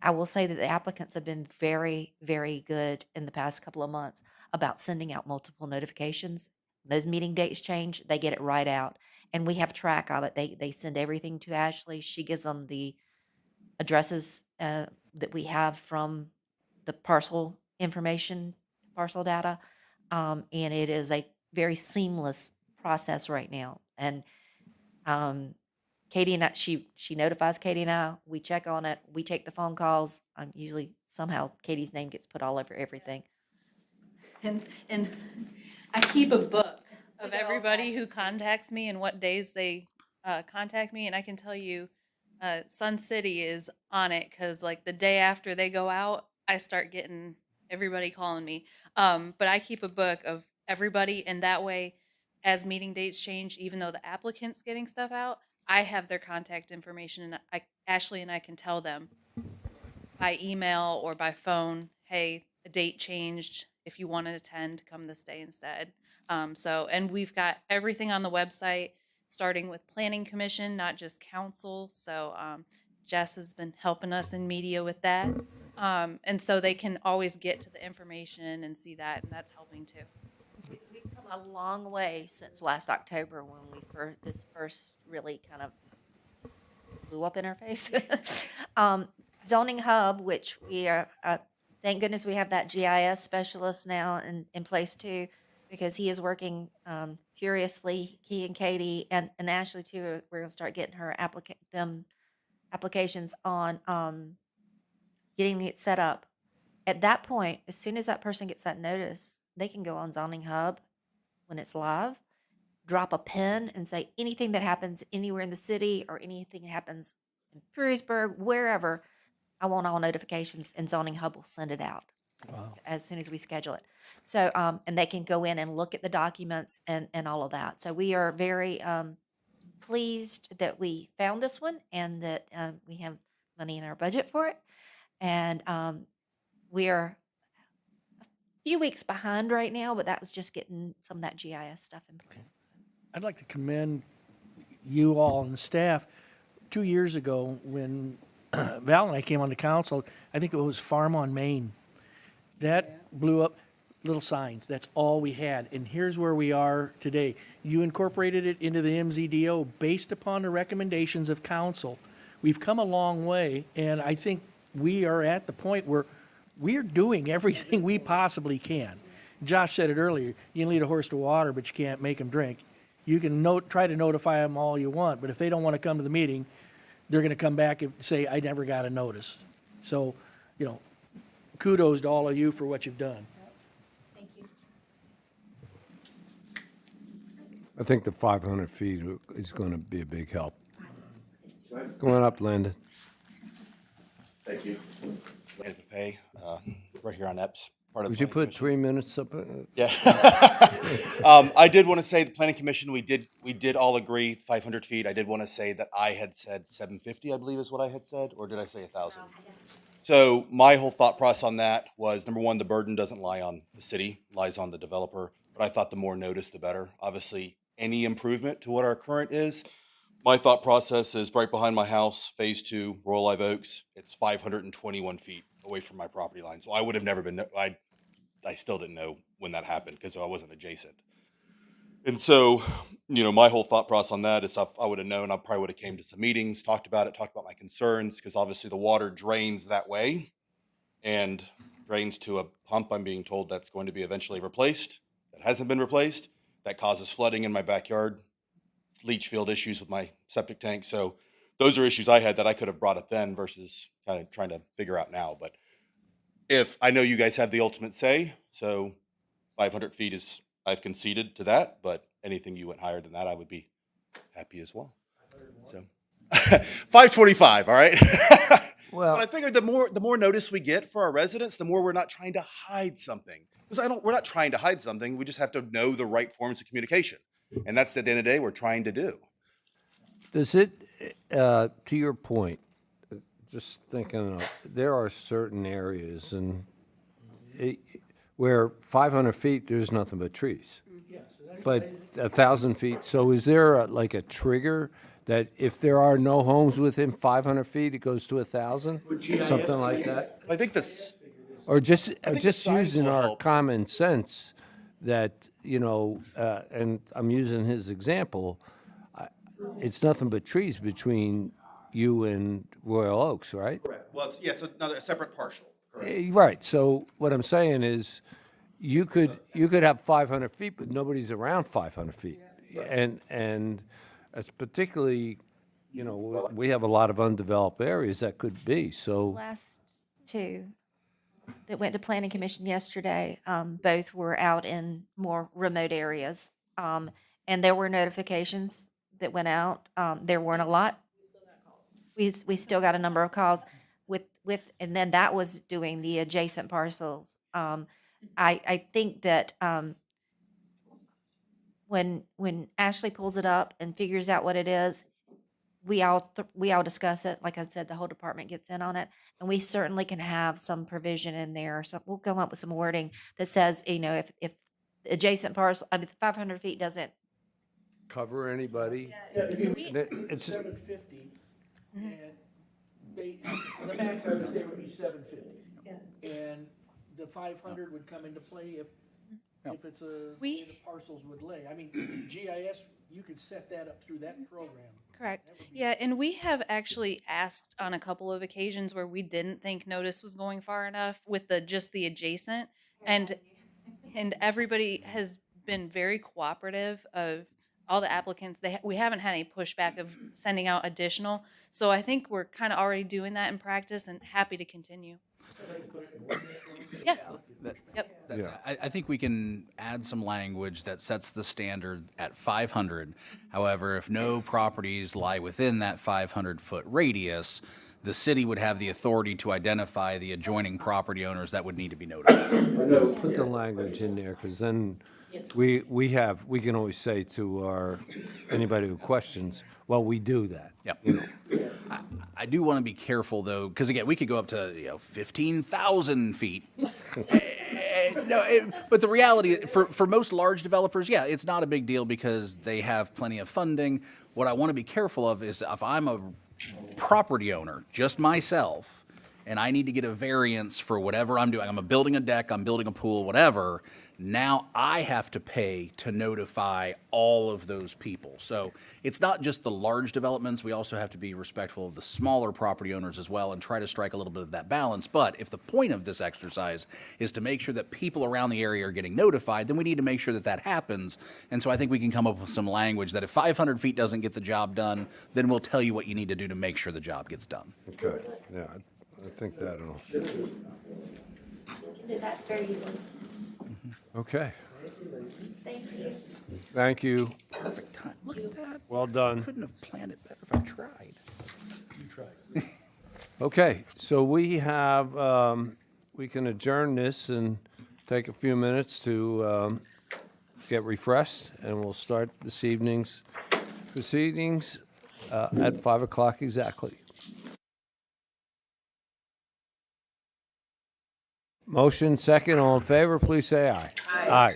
I will say that the applicants have been very, very good in the past couple of months about sending out multiple notifications. Those meeting dates change, they get it right out, and we have track of it. They send everything to Ashley. She gives them the addresses that we have from the parcel information, parcel data, and it is a very seamless process right now. And Katie and I, she notifies Katie and I, we check on it, we take the phone calls. Usually somehow Katie's name gets put all over everything. And I keep a book of everybody who contacts me and what days they contact me, and I can tell you, Sun City is on it because like the day after they go out, I start getting everybody calling me. But I keep a book of everybody, and that way, as meeting dates change, even though the applicant's getting stuff out, I have their contact information, and Ashley and I can tell them by email or by phone, hey, a date changed. If you want to attend, come this day instead. And we've got everything on the website, starting with Planning Commission, not just council. So Jess has been helping us in media with that. And so they can always get to the information and see that, and that's helping too. We've come a long way since last October when this first really kind of blew up in our face. Zoning Hub, which we are, thank goodness we have that GIS specialist now in place too, because he is working furiously. He and Katie and Ashley too. We're gonna start getting her applications on getting it set up. At that point, as soon as that person gets that notice, they can go on Zoning Hub when it's live, drop a pin and say anything that happens anywhere in the city or anything that happens in Perrysburg, wherever, I want all notifications, and Zoning Hub will send it out as soon as we schedule it. So, and they can go in and look at the documents and all of that. So we are very pleased that we found this one and that we have money in our budget for it. And we are a few weeks behind right now, but that was just getting some of that GIS stuff in place. I'd like to commend you all and the staff. 2 years ago, when Val and I came on the council, I think it was Farm on Main. That blew up. Little signs, that's all we had. And here's where we are today. You incorporated it into the MZDO based upon the recommendations of council. We've come a long way, and I think we are at the point where we're doing everything we possibly can. Josh said it earlier, you can lead a horse to water, but you can't make him drink. You can try to notify them all you want, but if they don't want to come to the meeting, they're going to come back and say, I never got a notice. So, kudos to all of you for what you've done. Thank you. I think the 500 feet is going to be a big help. Go on up, Landon. Thank you. Landon Papay, right here on Epps. Part of Would the you Planning put Commission. 3 minutes up? Yeah. I did want to say the Planning Commission, we did all agree 500 feet. I did want to say that I had said 750, I believe is what I had said, or did I say 1,000? So my whole thought process on that was, number one, the burden doesn't lie on the city, lies on the developer. But I thought the more notice, the better. Obviously, any improvement to what our current is, my thought process is right behind my house, Phase 2, Royal Live Oaks. It's 521 feet away from my property line. So I would have never been, I still didn't know when that happened because I wasn't adjacent. And so, my whole thought process on that is if I would have known, I probably would have came to some meetings, talked about my concerns, because obviously the water drains that way and drains to a pump I'm being told that's going to be eventually replaced. That hasn't been replaced. That causes flooding in my backyard, leach field issues with my septic tank. So those are issues I had that I could have brought up then versus kind of trying to figure out now. But if I know you guys have the ultimate say, so 500 feet is, I've conceded to that, but anything you went higher than that, I would be happy as well. So 525, all right? Well, But I figured the more notice we get for our residents, the more we're not trying to hide something. Because we're not trying to hide something. We just have to know the right forms of communication. And that's at the end of the day, we're trying to do. does it, to your point, just thinking, there are certain areas where 500 feet, there's nothing but trees. But 1,000 feet, so is there like a trigger that if there are no homes within 500 feet, it goes to 1,000? Something like that? I think this, Or just think the size using will our help. common sense that, and I'm using his example, it's nothing but trees between you and Royal Oaks, right? well, it's another separate partial. Right, so what I'm saying is, you could have 500 feet, but nobody's around 500 feet. And it's particularly, we have a lot of undeveloped areas that could be, so. Last two that went to planning commission yesterday, both were out in more remote areas. And there were notifications that went out. There weren't a lot. We still got a number of calls and then that was doing the adjacent parcels. I think that, when Ashley pulls it up and figures out what it is, we all discuss it. Like I said, the whole department gets in on it, and we certainly can have some provision in there. So we'll come up with some wording that says, if the adjacent parcel, 500 feet doesn't. Cover anybody? It's, 750, and the max I would say would be 750. And the 500 would come into play if it's the parcels would lay. I mean, GIS, you could set that up through that program. Correct. Yeah, and we have actually asked on a couple of occasions where we didn't think notice was going far enough with just the adjacent, and everybody has been very cooperative of all the applicants. We haven't had any pushback of sending out additional. So I think we're kind of already doing that in practice and happy to continue. Yeah. Yep. That's, Yeah. I think we can add some language that sets the standard at 500. However, if no properties lie within that 500-foot radius, the city would have the authority to identify the adjoining property owners that would need to be notified. Put the language in there, because then we can always say to anybody who questions, well, we do that. Yep. You know. I do want to be careful, though, because again, we could go up to 15,000 feet. But the reality, for most large developers, yeah, it's not a big deal because they have plenty of funding. What I want to be careful of is if I'm a property owner, just myself, and I need to get a variance for whatever I'm doing. I'm building a deck, I'm building a pool, whatever. Now I have to pay to notify all of those people. So it's not just the large developments. We also have to be respectful of the smaller property owners as well and try to strike a little bit of that balance. But if the point of this exercise is to make sure that people around the area are getting notified, then we need to make sure that that happens. And so I think we can come up with some language that if 500 feet doesn't get the job done, then we'll tell you what you need to do to make sure the job gets done. Okay, yeah, I think that'll, That's very easy. okay. Thank you. Thank you. Perfect time. Look at that. Well done. Couldn't have planned it better if I tried. Okay, so we have, we can adjourn this and take a few minutes to get refreshed, and we'll start this evening's proceedings at 5 o'clock exactly. Motion second, all in favor, please say aye. Aye.